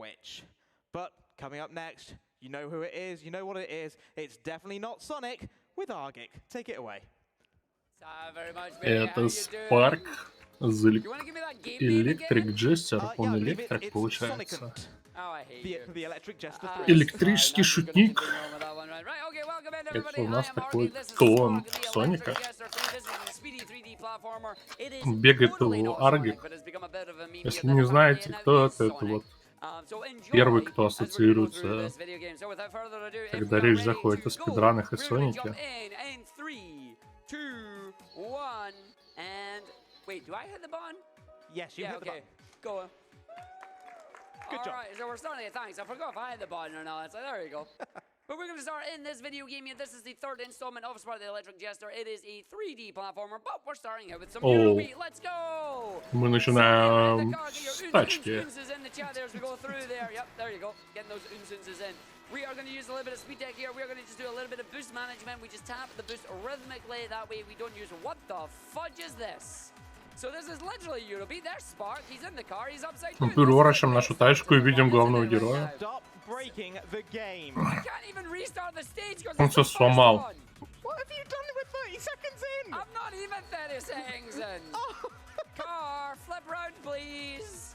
which. But coming up next, you know who it is, you know what it is. It's definitely not Sonic with Argick. Take it away. Это Спарк, Электрик Джестер, он электрик получается. Электрический шутник. Это у нас такой клон Соника. Бегает у Аргик. Если не знаете, кто это вот первый, кто ассоциируется, когда речь заходит о спидранах и Сонике. Wait, do I hit the button? Yes, you hit the button. Go on. Good job. Alright, so we're starting it. Thanks. I forgot if I hit the button or not. So there you go. But we're going to start in this video game. This is the third installment of Spark the Electric Jester. It is a 3D platformer, but we're starting out with some Eurobeat. Let's go! Мы начинаем с тачки. There's we go through there. Yep, there you go. Getting those instances in. We are going to use a little bit of speed tech here. We are going to just do a little bit of boost management. We just tap the boost rhythmically. That way we don't use... What the fudge is this? So this is literally Eurobeat. There's Spark. He's in the car. He's upside down. Мы переворачиваем нашу тачку и видим главного героя. Он все сломал. What have you done with 30 seconds in? I'm not even 30 seconds in. Car, flip round, please.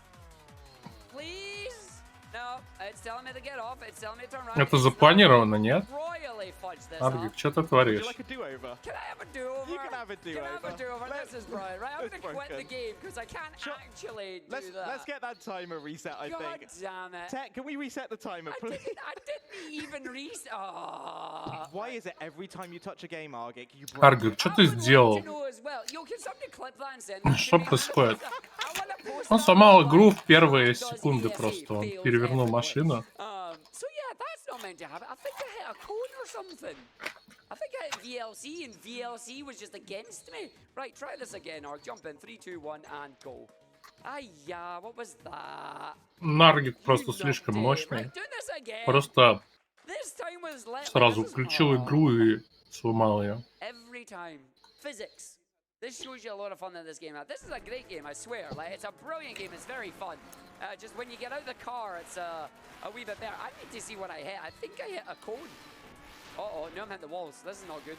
Please? No, it's telling me to get off. It's telling me to turn around. Это запланировано, нет? Royally fudge this Аргик, up. что ты творишь? Would you like a do-over? Can I have a do-over? You can have a do-over. Can I have a do-over? This is brilliant, right? I'm going to quit the game because I can't actually do that. Let's get that timer reset, I God think. damn it. Tech, can we reset the timer, please? I didn't even reset. Oh. Why is it every time you touch a game, Argick, you break Аргик, что ты сделал? Что Что происходит? Он сломал игру в первые секунды просто. Он перевернул машину. So yeah, that's not meant to happen. I think I hit a cone or something. I think I hit VLC and VLC was just against me. Right, try this again or jump in. 3, 2, 1 and go. Yeah, what was that? Аргик просто слишком мощный. Просто сразу включил игру и сломал ее. Every time. Physics. This shows you a lot of fun in this game. Now, this is a great game, I swear. Like, it's a brilliant game. It's very fun. Just when you get out of the car, it's a wee bit better. I need to see what I hit. I think I hit a cone. Uh-oh, no, I'm hitting the walls. This is not good.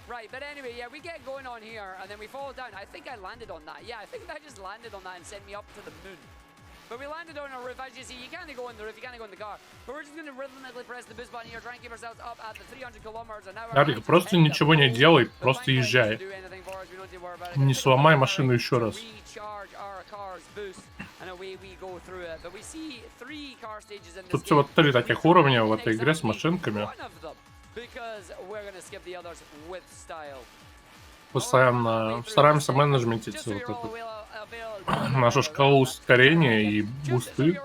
Right, but anyway, yeah, we get going on here, and then we fall down. I think I landed on that. Yeah, I think I just landed on that and sent me up to the moon. But we landed on a roof. As you see, you can't go on the roof, you can't go in the car. But we're just going to rhythmically press the boost button here, try and keep ourselves up at the 300 kilometers an hour. Аргик, просто ничего не делай, просто езжай. Не сломай машину еще раз. Тут всего 3 таких уровня в этой игре с машинками. Постоянно стараемся менеджментить вот эту нашу шкалу ускорения и бусты.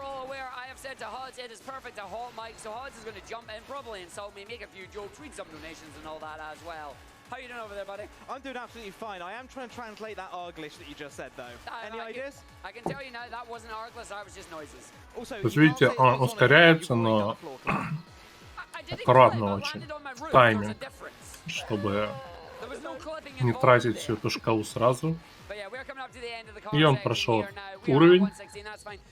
How you doing over there, buddy? I'm doing absolutely fine. I am trying to translate that Arglish that you just said, though. Any ideas? I can tell you now, that wasn't Arglish, that was just noises. Also, То есть, видите, он ускоряется, но аккуратно очень, в тайме, чтобы не тратить всю эту шкалу сразу. И он прошел уровень.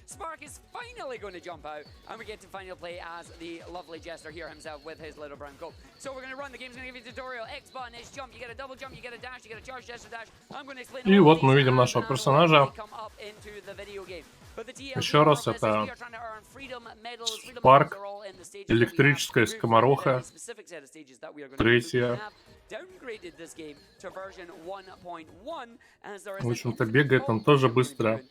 Spark is finally going to jump out, and we get to finally play as the lovely Jester here himself with his little brown coat. So we're going to run. The game's going to give you a tutorial. X button is jump. You get a double jump. You get a dash. You get a charge Jester dash. I'm going to explain. И вот мы видим нашего персонажа. Еще раз, это Спарк, электрическая скомороха, третья. В общем-то, бегает он тоже быстро.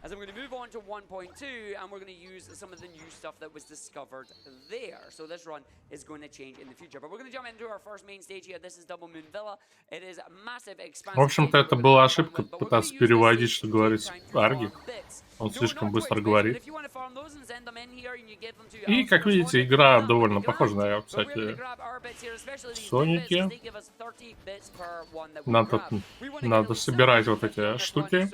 As I'm going to move on to 1.2, and we're going to use some of the new stuff that was discovered there. So this run is going to change in the future. But we're going to jump into our first main stage here. This is Double Moon Villa. It is massive expansion. В общем-то, это была ошибка пытаться переводить, что говорит Аргик. Он слишком быстро говорит. И, как видите, игра довольно похожа на, кстати, Соники. Надо собирать вот эти штуки.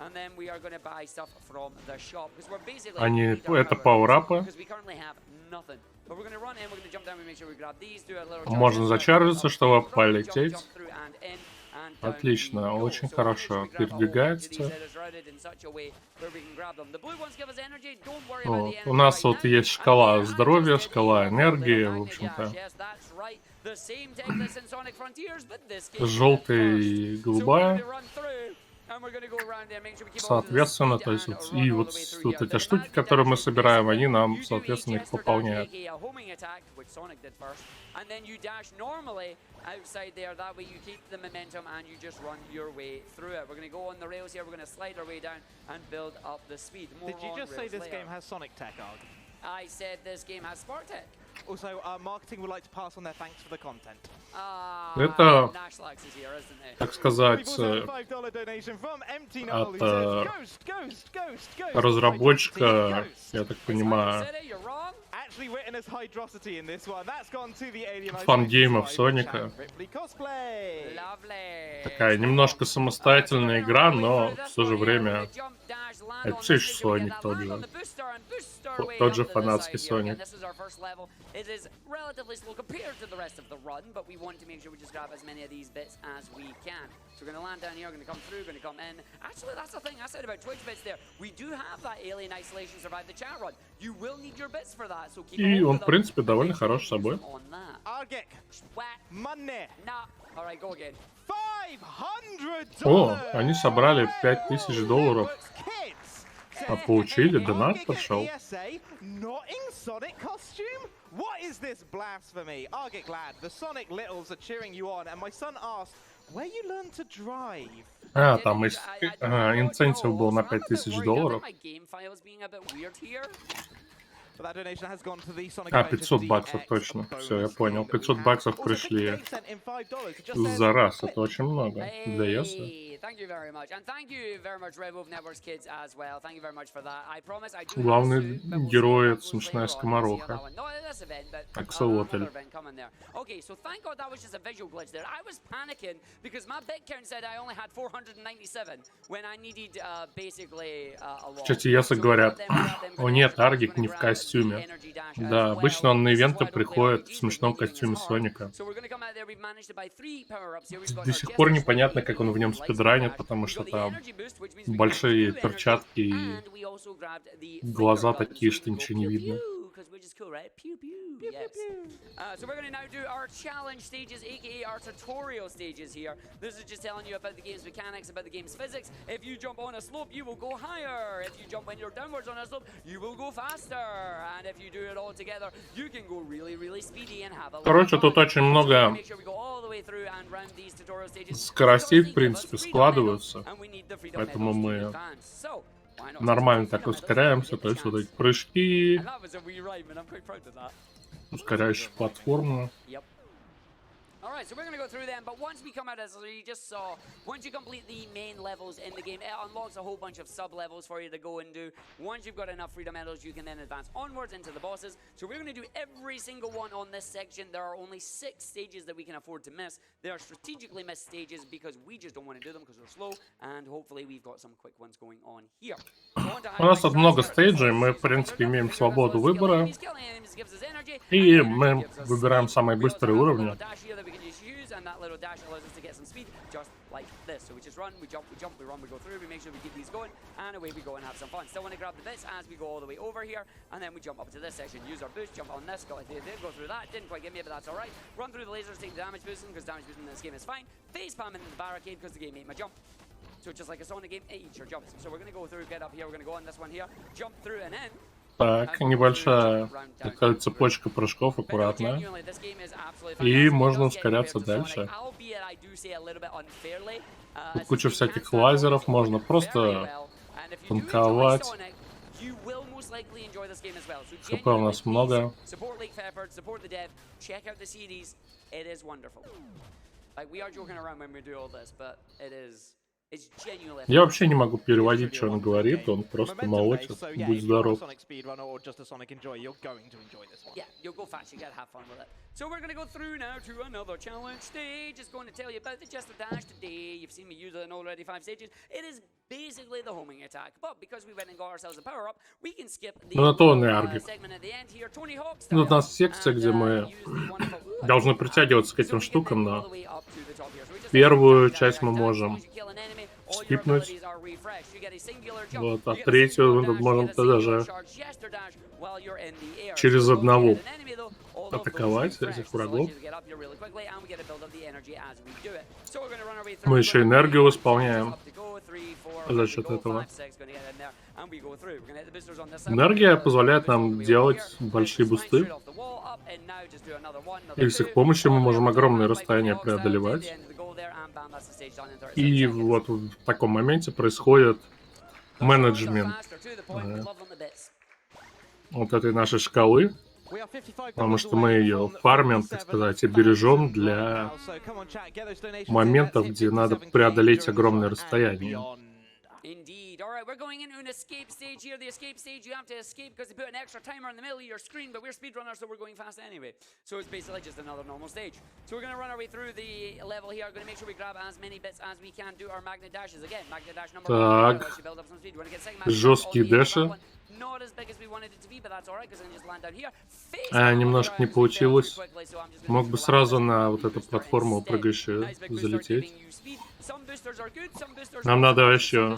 And then we are going to buy stuff from the shop because we're basically. Они, это пауэрапы. Because we currently have nothing. But we're going to run in, we're going to jump down, we make sure we grab these, do a little. Можно зачаржиться, чтобы полететь. Отлично, очень хорошо. Передвигается. О, у нас вот есть шкала здоровья, шкала энергии, в общем-то. Желтая и голубая. Соответственно, то есть вот, и вот тут эти штуки, которые мы собираем, они нам, соответственно, их пополняют. Outside there, that way you keep the momentum and you just run your way through it. We're going to go on the rails here, we're going to slide our way down and build up the speed. Did you just say this game has Sonic tech, Arg? I said this game has Spark tech. Also, marketing would like to pass on their thanks for the content. Это, так сказать, от разработчика, я так понимаю, фан-геймов Соника. Такая немножко самостоятельная игра, но в то же время это все еще Соник тот же фанатский Соник. It is relatively slow compared to the rest of the run, but we want to make sure we just grab as many of these bits as we can. So we're going to land down here, we're going to come through, we're going to come in. Actually, that's the thing I said about Twitch bits there. We do have that Alien Isolation Survive the Chat run. You will need your bits for that, so keep И он, в принципе, довольно хорош собой. Argick, money. Nah. All right, go again. $500. О, они собрали $5000. А получили, донат пошел. What is this blasphemy? Argick lad, the Sonic Littles are cheering you on, and my son asked, where you learned to drive? А, там инцентив был на $5000. А, 500 баксов, точно. Все, я понял. 500 баксов пришли за раз. Это очень много для Еса. Главный герой — это смешная скомороха. Аксолотль. В чате Еса говорят: о нет, Аргик не в костюме. Да, обычно он на ивенты приходит в смешном костюме Соника. До сих пор непонятно, как он в нем спидранит, потому что там большие перчатки и глаза такие, что ничего не видно. Which is cool, right? Pew pew. Yes. So we're going to now do our challenge stages, aka our tutorial stages here. This is just telling you about the game's mechanics, about the game's physics. If you jump on a slope, you will go higher. If you jump when you're downwards on a slope, you will go faster. And if you do it all together, you can go really, really speedy and have a lot of fun. Короче, тут очень много скоростей, в принципе, складываются. Поэтому мы нормально так ускоряемся, то есть вот эти прыжки, ускоряющие платформу. Alright, so we're going to go through them, but once we come out, as you just saw, once you complete the main levels in the game, it unlocks a whole bunch of sub-levels for you to go and do. Once you've got enough freedom medals, you can then advance onwards into the bosses. So we're going to do every single one on this section. There are only 6 stages that we can afford to miss. They are strategically missed stages because we just don't want to do them because they're slow, and hopefully we've got some quick ones going on here. У нас тут много стейджей, мы, в принципе, имеем свободу выбора, и мы выбираем самые быстрые уровни. And that little dash allows us to get some speed, just like this. So we just run, we jump, we run, we go through, we make sure we keep these going, and away we go and have some fun. Still want to grab the bits as we go all the way over here, and then we jump up to this section, use our boost, jump on this, go through that, didn't quite get me, but that's alright. Run through the lasers, take the damage boosting, because damage boosting in this game is fine. Face palm into the barricade, because the game made my jump. So just like a Sonic game, it eats your jumps. So we're going to go through, get up here, we're going to go on this one here, jump through and in. Так, небольшая такая цепочка прыжков, аккуратная. И можно ускоряться дальше. Тут куча всяких лазеров, можно просто танковать. ХП у нас много. It's genuinely. Я вообще не могу переводить, что он говорит, он просто молотит. Будь здоров. Yeah, you'll go fast, you gotta have fun with it. So we're gonna go through now to another challenge stage. Just going to tell you about the Jester Dash today. You've seen me use it in already 5 stages. It is basically the homing attack, but because we went and got ourselves a power up, we can skip the Ну, на то он и Argick. segment at the end here. Tony Hawk Ну, style. у нас секция, где мы должны притягиваться к этим штукам, но первую часть мы можем скипнуть. Вот, а третью мы можем даже через одного атаковать этих врагов. Мы еще энергию восполняем за счет этого. Энергия позволяет нам делать большие бусты. И с их помощью мы можем огромные расстояния преодолевать. И вот в таком моменте происходит менеджмент вот этой нашей шкалы, потому что мы ее фармим, так сказать, и бережем для моментов, где надо преодолеть огромное расстояние. Indeed. All right, we're going into an escape stage here. The escape stage, you have to escape because they put an extra timer in the middle of your screen, but we're speedrunners, so we're going fast anyway. So it's basically just another normal stage. So we're going to run our way through the level here. We're going to make sure we grab as many bits as we can. Do our magnet dashes again. Magnet dash number 1. Build up some speed. Want to get second magnet. Жесткие дэши. Not as big as we wanted it to be, but that's all right because I can just land down here. Немножко не получилось. Мог бы сразу на вот эту платформу прыгающую залететь. Нам надо еще...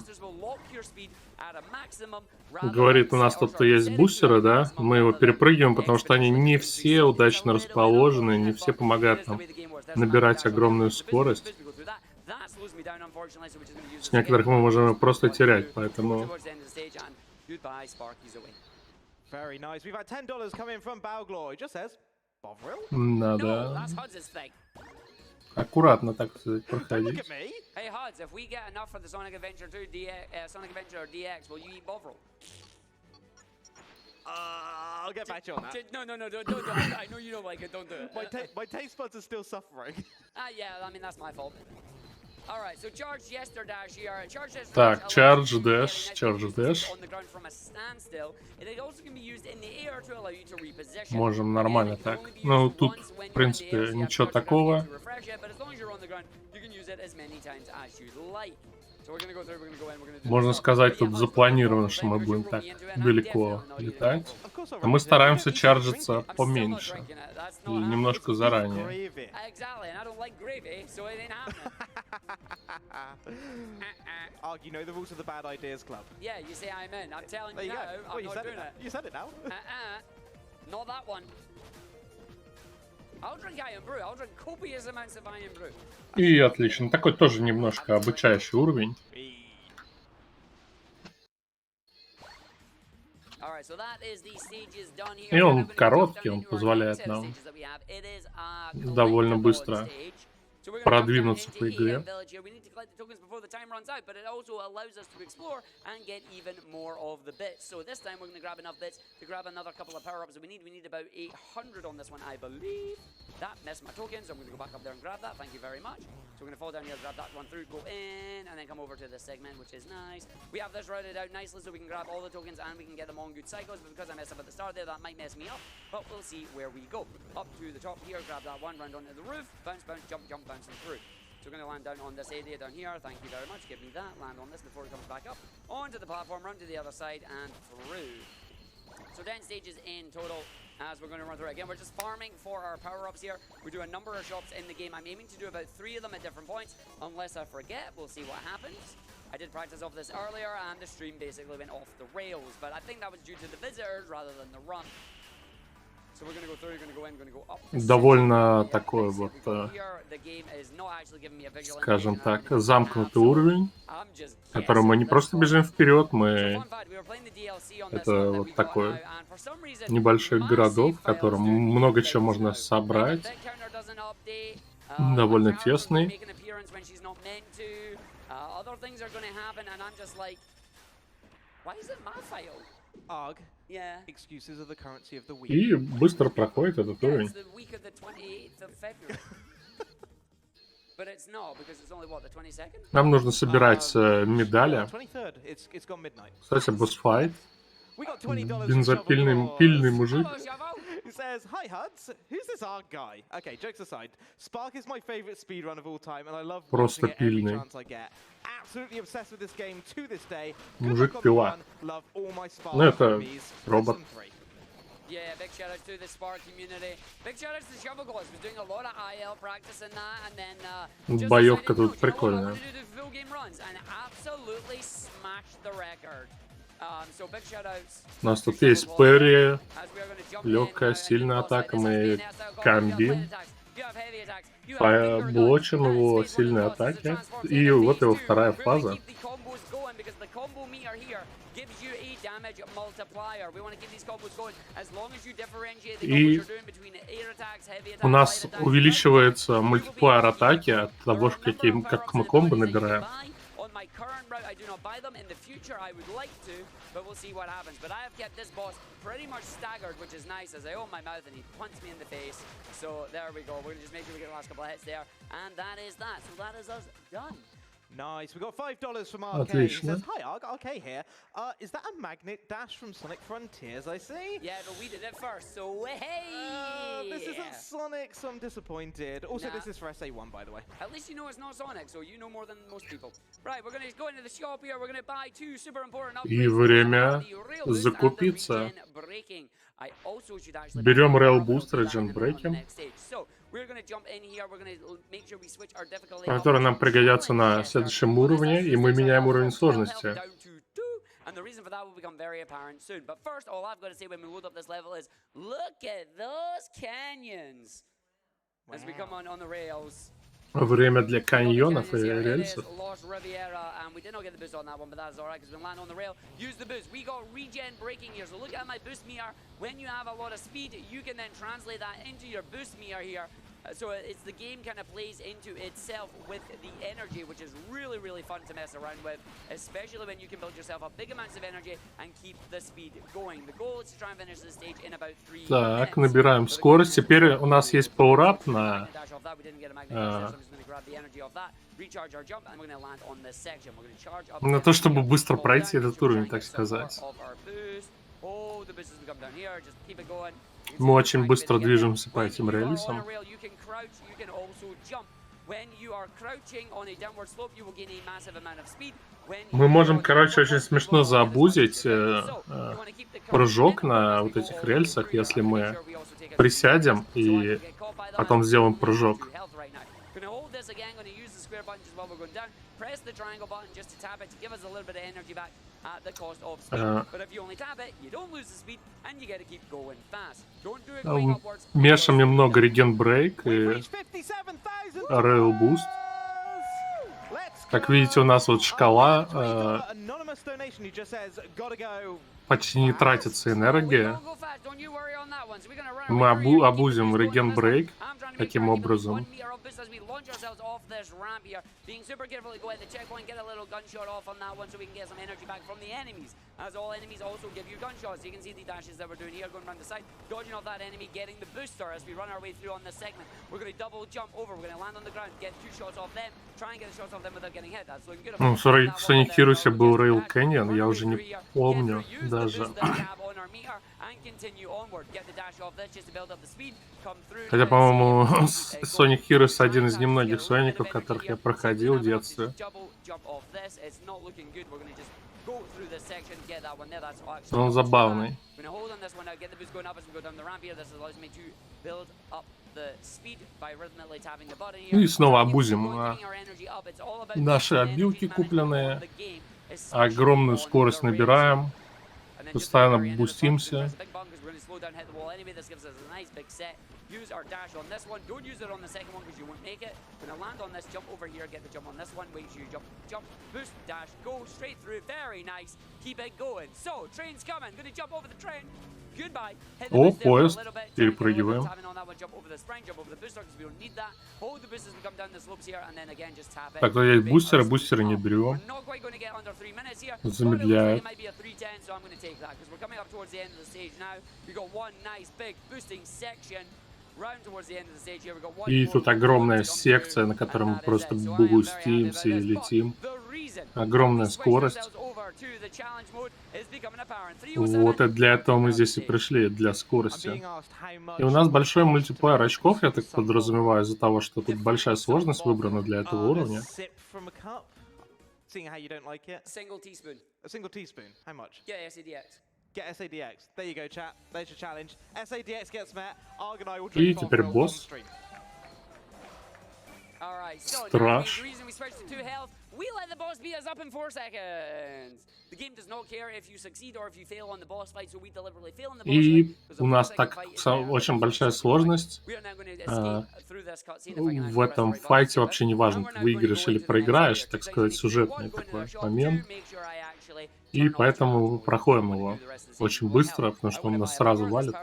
Говорит, у нас тут есть бустеры, да? Мы его перепрыгиваем, потому что они не все удачно расположены, не все помогают нам набирать огромную скорость. С некоторых мы можем просто терять, поэтому... Надо аккуратно, так сказать, проходить. Hey Huds, if we get enough for the Sonic Adventure 2 Sonic Adventure DX, will you eat Bovril? I'll get back to you on that. No, don't. I know you don't like it. Don't do it. My taste buds are still suffering. Yeah, I mean that's my fault. All right, so charge Jester dash here. Charge Jester Так, charge dash. On the ground from a standstill. It also can be used in the air to allow you to reposition. Можем нормально так. Ну, тут, в принципе, ничего такого. Можно сказать, тут запланировано, что мы будем так далеко летать. А мы стараемся чарджиться поменьше. И немножко заранее. Arg, you know the rules of the Bad Ideas Club. Yeah, you say I'm in. I'm telling you now, I'm not doing it. You said it now. Not that one. I'll drink Iron Brew. I'll drink copious amounts of Iron Brew. И отлично. Такой тоже немножко обучающий уровень. И он короткий, он позволяет нам довольно быстро продвинуться по игре. That missed my tokens, so I'm going to go back up there and grab that. Thank you very much. So we're going to fall down here, grab that one through, go in, and then come over to this segment, which is nice. We have this routed out nicely so we can grab all the tokens and we can get them on good cycles, but because I messed up at the start there, that might mess me up, but we'll see where we go. Up to the top here, grab that one, round onto the roof, bounce, bounce, jump, jump, bouncing through. So we're going to land down on this area down here. Thank you very much. Give me that. Land on this before it comes back up. Onto the platform, round to the other side, and through. So 10 stages in total. As we're going to run through again, we're just farming for our power-ups here. We do a number of shops in the game. I'm aiming to do about 3 of them at different points, unless I forget. We'll see what happens. I did practice of this earlier, and the stream basically went off the rails, but I think that was due to the visitors rather than the run. So we're going to go through, we're going to go in, we're going to go up. Довольно такой вот, скажем так, замкнутый уровень, в котором мы не просто бежим вперед, мы... Это вот такой небольшой городок, в котором много чего можно собрать. Довольно тесный. И быстро проходит этот уровень. But it's not, because it's only, what, the 22nd? Нам нужно собирать медали. 23rd. It's gone midnight. Кстати, босс-файт. We got $20 from Бензопильный Shovel пильный Claws. мужик. Hello, Shovel. Who says, "Hi Huds, who's this Arg guy?" Okay, jokes aside, Spark is my favorite speedrun of all time, and I love Просто watching it every пильный. chance I get. Absolutely obsessed with this game to this day. Мужик-пила. Love all my Spark Ну, это homies. робот. Lesson 3. Yeah, big shout out to the Spark community. Big shout out to the Shovel Claws. Was doing a lot of IL practice in that, and then just Боевка decided, тут no, do you know what, I прикольная. want to do the full game runs, and absolutely smashed the record. So big shout outs. У нас тут есть Перри, As we are gonna jump in, легкая, and сильная boss fight. атака, This has мы been SL Combat. комбим, You have light attacks, you have heavy attacks, you have finger guns, блочим and его space сильные running bosses that атаки. transforms И into вот его phase two. вторая Really фаза. keep the combos going, because the combo meter here gives you a damage multiplier. We want to keep these combos going as long as you differentiate the combos И you're doing between air attacks, heavy attacks, у нас light attacks. увеличивается мультиплеер атаки от того, как мы комбо набираем. On my current route, I do not buy them. In the future, I would like to, but we'll see what happens. But I have kept this boss pretty much staggered, which is nice, as I open my mouth and he punts me in the face. So there we go. We're gonna just make sure we get the last couple of hits there, and that is that. So that is us done. Nice. We got $5 from RK. He Отлично. says, "Hi Arg, RK here. Is that a magnet dash from Sonic Frontiers? I see." Yeah, but we did it first, so hey! This isn't Sonic, so I'm disappointed. Also, Nah. this is for SA1, by the way. At least you know it's not Sonic, so you know more than most people. Right, we're gonna go into the shop here. We're gonna buy two super important upgrades. И время The Rail Boost and the закупиться. Regen Braking. I also should actually Берем buy Rail the Boost, Rail Boost Regen on the Braking. next stage. So, we're gonna jump in here. We're gonna make sure we switch our difficulty Которые нам пригодятся на Jester. следующем уровне, и мы меняем уровень сложности. Down to 2, and the reason for that will become very apparent soon. But first, all I've got to say when we load up this level is, look at those canyons as we come on the rails. Время для каньонов и рельсов. Lost Riviera, and we did not get the boost on that one, but that's alright because we land on the rail. Use the boost. We got regen braking here, so look at my boost meter. When you have a lot of speed, you can then translate that into your boost meter here. So it's the game kind of plays into itself with the energy, which is really, really fun to mess around with, especially when you can build yourself up big amounts of energy and keep the speed going. The goal is to try and finish the stage in about 3 Так, minutes. набираем скорость. Теперь у нас есть пауэрап на то, чтобы быстро пройти этот уровень, так сказать. Мы очень быстро движемся по этим рельсам. Мы можем, короче, очень смешно заобузить прыжок на вот этих рельсах, если мы присядем и потом сделаем прыжок. Press the triangle button just to tap it to give us a little bit of energy back at the cost of speed. But if you only tap it, you don't lose the speed and you get to keep going fast. Don't do it going upwards. Мешаем немного реген брейк и рейл буст. Как видите, у нас вот шкала почти не тратится энергия. Мы обузим реген брейк таким образом. As all enemies also give you gunshots. You can see the dashes that we're doing here, going around the side, dodging off that enemy, getting the booster as we run our way through on this segment. We're going to double jump over. We're going to land on the ground, get 2 shots off them, try and get the shots off them without getting hit. That's looking good. Ну, в Sonic Heroes был Rail Canyon, я уже не помню даже. Хотя, по-моему, Sonic Heroes один из немногих соников, которых я проходил в детстве. Он забавный. Ну и снова обузим наши обилки купленные. Огромную скорость набираем. Постоянно бустимся. Use our dash on this one. Don't use it on the second one because you won't make it. Gonna land on this, jump over here, get the jump on this one. Wait till you jump, boost, dash, go straight through. Very nice. Keep it going. So, train's coming. Gonna jump over the train. Goodbye. О, поезд. Перепрыгиваем. Так, то есть бустеры не берем. Замедляет. И тут огромная секция, на которой мы просто бустимся и летим. Огромная скорость. Вот и для этого мы здесь и пришли, для скорости. И у нас большой мультиплеер очков, я так подразумеваю, из-за того, что тут большая сложность выбрана для этого уровня. Seeing how you don't like it. Single teaspoon. A single teaspoon. How much? Get SADX. Get SADX. There you go, chat. There's your challenge. SADX gets met. Arg and I will И drink теперь Bovril on босс. stream. All right, so now Страж. the reason we switched to 2 health, we let the boss beat us up in 4 seconds. The game does not care if you succeed or if you fail on the boss fight, so we deliberately fail on the boss И fight. у нас так очень большая сложность. We are now going to escape through this cutscene if I can В этом файте вообще не важно, ты выиграешь или проиграешь, так сказать, сюжетный такой момент. И поэтому мы проходим его очень быстро, потому что он нас сразу валит.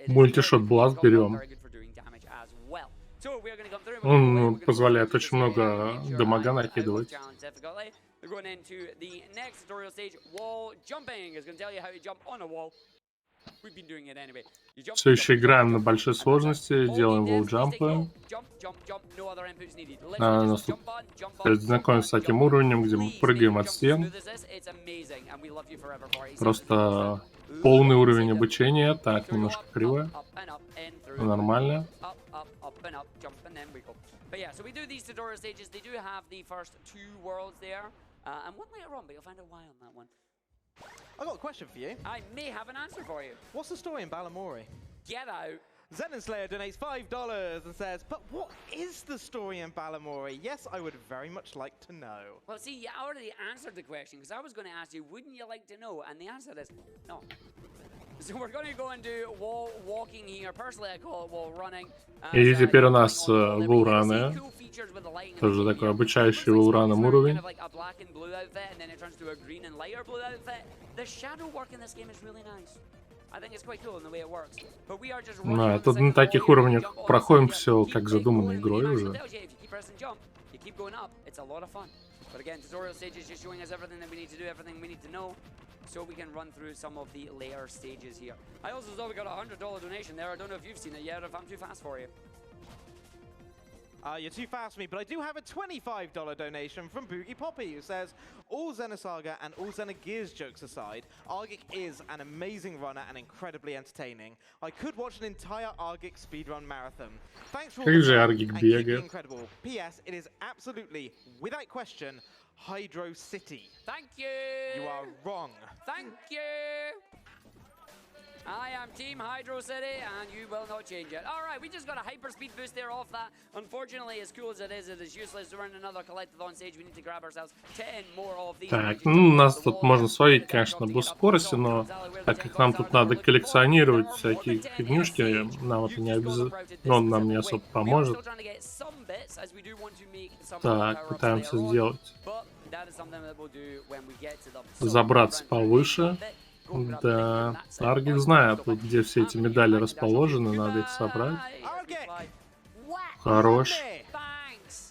Мультишот бласт берем. Он позволяет очень много дамага накидывать. Все еще играем на большой сложности, делаем волл-джампы. Нас тут знакомимся с таким уровнем, где мы прыгаем от стен. Просто полный уровень обучения. Так, немножко криво. Нормально. But yeah, so we do these tutorial stages. They do have the first 2 worlds there, and one later on, but you'll find out why on that one. I got a question for you. I may have an answer for you. What's the story in Balamori? Get out. Zenon Slayer donates $5 and says, but what is the story in Balamori? Yes, I would very much like to know. Well, see, you already answered the question, because I was going to ask you, wouldn't you like to know? And the answer is no. So we're going to go and do wall walking here. Personally, I call it wall running. И теперь у нас волраны. Тоже такой обучающий волраном уровень. Да, тут на таких уровнях проходим все как задумано игрой уже. So we can run through some of the layer stages here. I also saw we got a $100 donation there. I don't know if you've seen it yet, if I'm too fast for you. You're too fast for me, but I do have a $25 donation from Boogie Poppy, who says, all Xenosaga and all Xenogears jokes aside, Argick is an amazing runner and incredibly entertaining. I could watch an entire Argick speedrun marathon. Thanks for all the fun and keep being incredible. P.S. It is absolutely, without question, Hydro City. Thank you! You are wrong. Thank you! I am Team Hydro City, and you will not change it. All right, we just got a hyperspeed boost there off that. Unfortunately, as cool as it is useless to run another collectathon stage. We need to grab ourselves 10 more of these. Так, ну у нас тут можно сводить, конечно, буст скорости, но так как нам тут надо коллекционировать всякие фигнюшки, нам это не обязательно, он нам не особо поможет. Так, пытаемся сделать. Забраться повыше. Да, Аргик знает, где все эти медали расположены, надо их собрать. Хорош.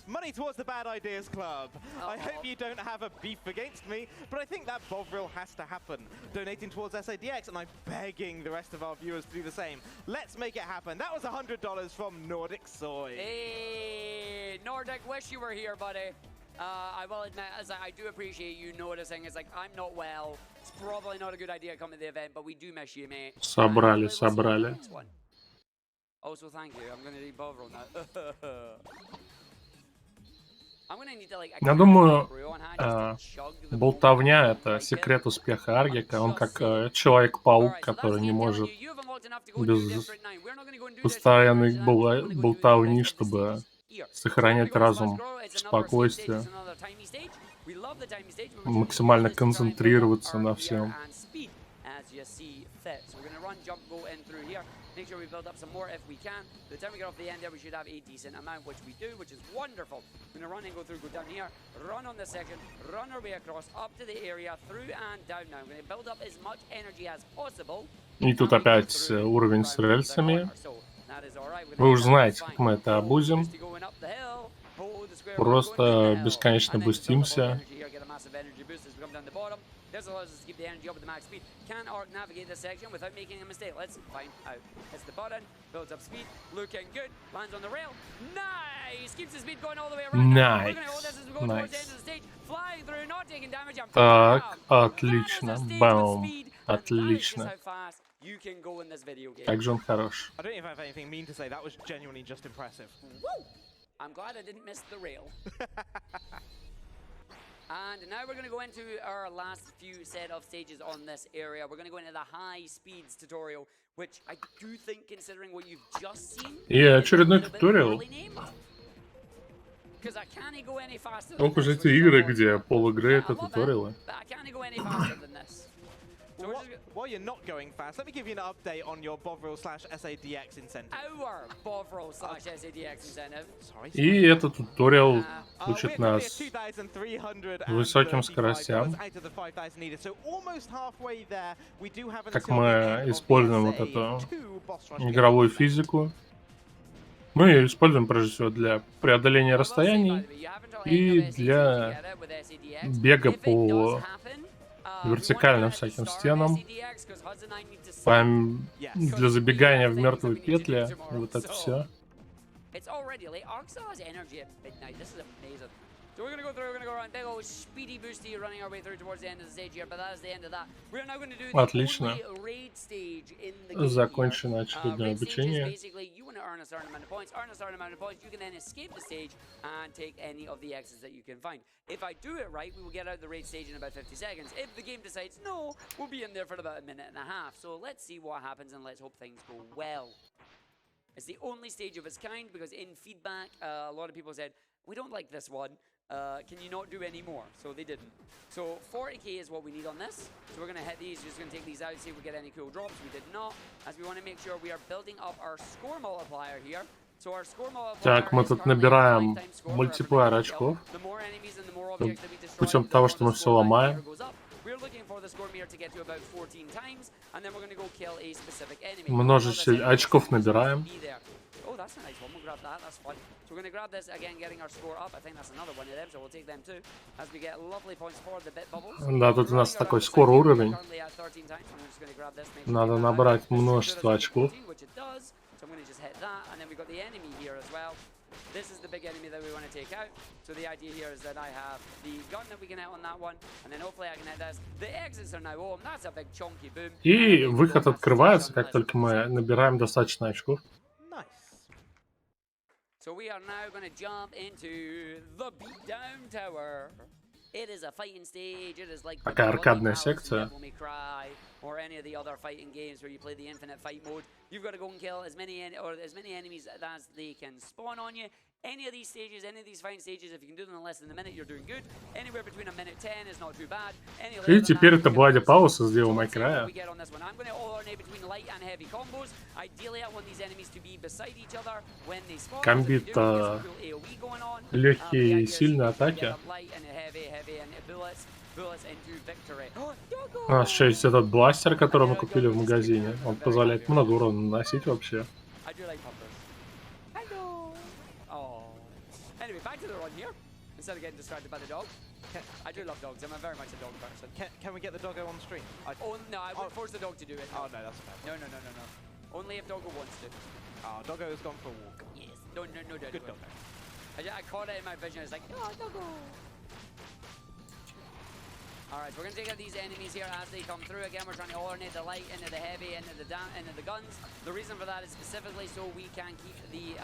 Money towards the Bad Ideas Club. I hope you don't have a beef against me, but I think that Bovril has to happen. Donating towards SADX, and I'm begging the rest of our viewers to do the same. Let's make it happen. That was $100 from Nordic Soy. Hey, Nordic, wish you were here, buddy. I will admit, as I do appreciate you noticing, it's like, I'm not well. It's probably not a good idea to come to the event, but we do miss you, mate. Собрали, собрали. Also, thank you. I'm gonna need Bovril now. Я думаю, болтовня — это секрет успеха Аргика. Он как Человек-паук, который не может без постоянной болтовни, чтобы сохранять разум в спокойствии, максимально концентрироваться на всем. Make sure we build up some more if we can. By the time we get off the end there, we should have a decent amount, which we do, which is wonderful. We're going to run and go through, go down here, run on this section, run our way across, up to the area, through and down now. We're going to build up as much energy as possible. И тут опять уровень с рельсами. Вы уже знаете, как мы это обузим. Просто бесконечно бустимся. This allows us to keep the energy up at the max speed. Can Arc navigate this section without making a mistake? Let's find out. Hits the button, builds up speed, looking good, lands on the rail. Nice! Keeps the speed going all the way around. Nice. We're gonna hold this as we go towards the end of the stage. Flying through, not taking damage. And Так, bam! отлично. That is a stage with Бам. speed, and that is just Отлично. how fast you can go in this video game. Как же он хорош. I don't even have anything mean to say. That was genuinely just impressive. Woo! I'm glad I didn't miss the rail. And now we're going to go into our last few set of stages on this area. We're going to go into the high speeds tutorial, which I do think, considering what you've just seen, И очередной туториал. Because I can't go any faster. Ох уж эти игры, где пол-игры это туториалы. But I can't go any faster than this. So Well, while you're not going fast, let me give you an update on your Bovril/SADX incentive. our Bovril/SADX incentive. Sorry. И этот туториал We're учит currently at нас 2,335 высоким скоростям. out of the 5,000 needed. So almost halfway there. We do have Как until мы the end of используем the вот эту two boss rush игровую games. физику. Мы ее используем прежде всего для преодоления расстояний и для бега по вертикальным всяким стенам, для забегания в мертвые петли, вот это все. It's already late. Arc still has energy at midnight. This is amazing. So we're going to go through, we're going to go around big old speedy boosty running our way through towards the end of the stage here, but that is the end of that. We're now going to do the Отлично. only raid stage in the game. Закончено очередное Raid stage is обучение. basically you want to earn a certain amount of points, you can then escape the stage and take any of the exits that you can find. If I do it right, we will get out the raid stage in about 50 seconds. If the game decides no, we'll be in there for about a minute and a half. So let's see what happens and let's hope things go well. It's the only stage of its kind because in feedback, a lot of people said, we don't like this one. Can you not do any more? So they didn't. So 40k is what we need on this. So we're going to hit these, just going to take these out, see if we get any cool drops. We did not, as we want to make sure we are building up our score multiplier here. So our score multiplier Так, мы тут набираем мультиплеер очков путем того, что мы все ломаем. Множитель очков набираем. Oh, that's a nice one. We'll grab that. That's fun. So we're going to grab this again, getting our score up. I think that's another one of them, so we'll take them too. As we get lovely points for the bit bubbles. Да, тут у нас такой скорый уровень. Currently at 13 times. I'm just going to grab this. Надо набрать множество очков. Which it does. So I'm going to just hit that, and then we've got the enemy here as well. This is the big enemy that we want to take out. So the idea here is that I have the gun that we can hit on that one, and then hopefully I can hit this. The exits are now on. That's a big chunky boom. И выход открывается, как только мы набираем достаточно очков. So we are now going to jump into the beatdown tower. It is a fighting stage. It is like Такая аркадная секция. Or any of the other fighting games where you play the infinite fight mode. You've got to go and kill as many enemies as they can spawn on you. Any of these stages, any of these fighting stages, if you can do them in less than a minute, you're doing good. Anywhere between a minute 10 is not too bad. И теперь это Блади Пауса с Девом Май Края. I'm going to alternate between light and heavy combos. Ideally, I want these enemies to be beside each other when they spawn. Комбит легкие и сильные атаки. У нас еще есть этот бластер, который мы купили в магазине. Он позволяет много урона наносить вообще. Anyway, back to the run here. Instead of getting distracted by the dog. I do love dogs. I'm very much a dog person. Can we get the doggo on stream? Oh, no, I would force the dog to do it. Oh, no, that's fair. No. Only if Doggo wants to. Oh, Doggo has gone for a walk. Yes. No, Good Doggo. I caught it in my vision. It's like, oh, Doggo. Alright, so we're going to take out these enemies here as they come through. Again, we're trying to alternate the light into the heavy, into the guns. The reason for that is specifically so we can keep the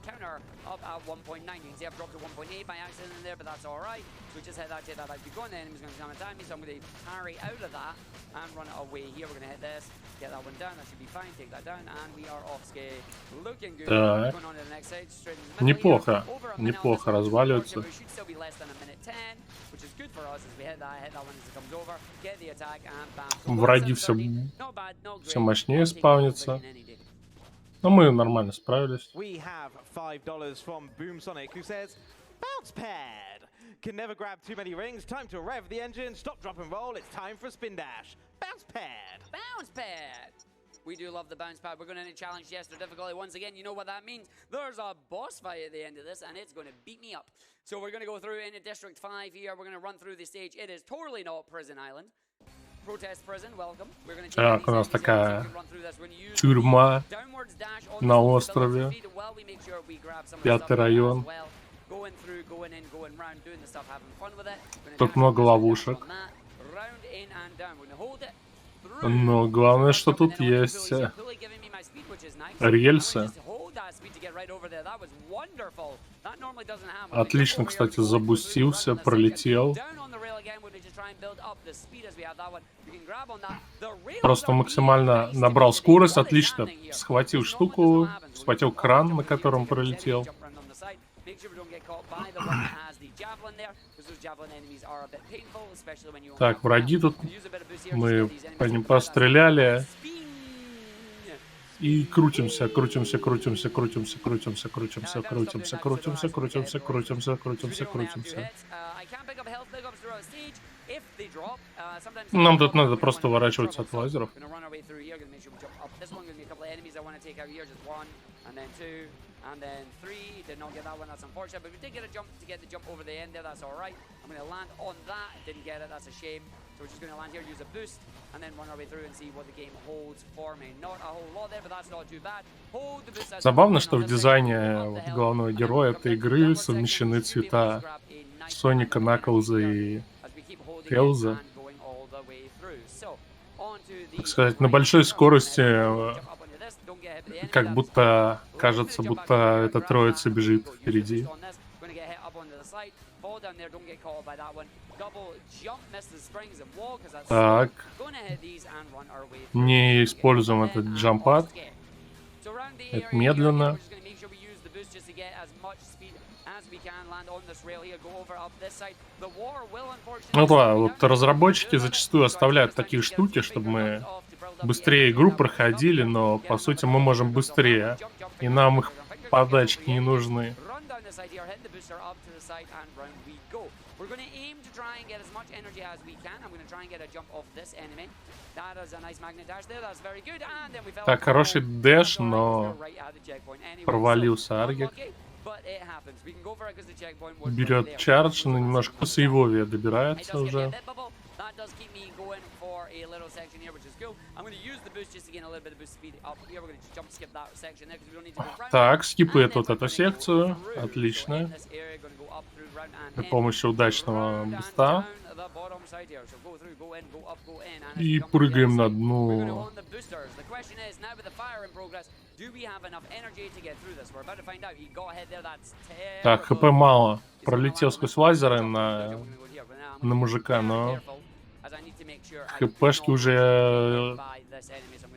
counter up at 1.9. You can see I've dropped to 1.8 by accident in there, but that's alright. So we just hit that, take that out. Keep going, the enemy's going to come and attack me, so I'm going to parry out of that and run it away here. We're going to hit this, get that one down, that should be fine. Take that down, and we are off scale. Looking good. Going on to the next side, straight in the middle. Неплохо, неплохо разваливаются. We should still be less than a minute 10, which is good for us as we hit that one as it comes over. Get the attack and bam. Враги все мощнее спавнятся. Но мы нормально справились. We have $5 from Boom Sonic, who says, "Bounce pad can never grab too many rings. Time to rev the engine. Stop, drop, and roll. It's time for a spin dash. Bounce pad. Bounce pad. We do love the bounce pad. We're going to challenge Jester difficulty once again. You know what that means? There's a boss fight at the end of this, and it's going to beat me up. So we're going to go through into District 5 here. We're going to run through the stage. It is totally not Prison Island. Protest Prison, welcome. We're going to Так, у нас такая тюрьма на острове. 5-й район. Тут много ловушек. Но главное, что тут есть рельсы. Отлично, кстати, забустился, пролетел. Просто максимально набрал скорость, отлично схватил штуку, схватил кран, на котором пролетел. Так, враги тут, мы по ним постреляли. И крутимся, крутимся, крутимся, крутимся, крутимся, крутимся, крутимся, крутимся, крутимся, крутимся, крутимся, крутимся. Нам тут надо просто уворачиваться от лазеров. And then 3, did not get that one, that's unfortunate, but we did get a jump to get the jump over the end there, that's alright. I'm going to land on that, didn't get it, that's a shame. So we're just going to land here, use a boost, and then run our way through and see what the game holds for me. Not a whole lot there, but that's not too bad. Hold the boost. Забавно, что в дизайне вот главного героя этой игры совмещены цвета Соника, Наклза и Тейлза. Так сказать, на большой скорости как будто кажется, будто эта троица бежит впереди. Так. Не используем этот джампад. Это медленно. Ну да, вот разработчики зачастую оставляют такие штуки, чтобы мы быстрее игру проходили, но по сути мы можем быстрее, и нам их подачки не нужны. Так, хороший дэш, но провалился Аргик. Берет чардж, но немножко по сейвове добирается уже. Так, скипает вот эту секцию. Отлично. При помощи удачного буста. И прыгаем на дно. Так, хп мало. Пролетел сквозь лазеры на мужика, но хпшки уже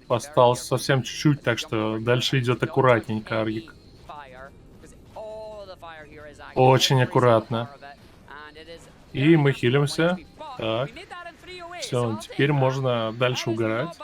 осталось совсем чуть-чуть, так что дальше идет аккуратненько Аргик. Очень аккуратно. И мы хилимся. Так. Все, теперь можно дальше угорать.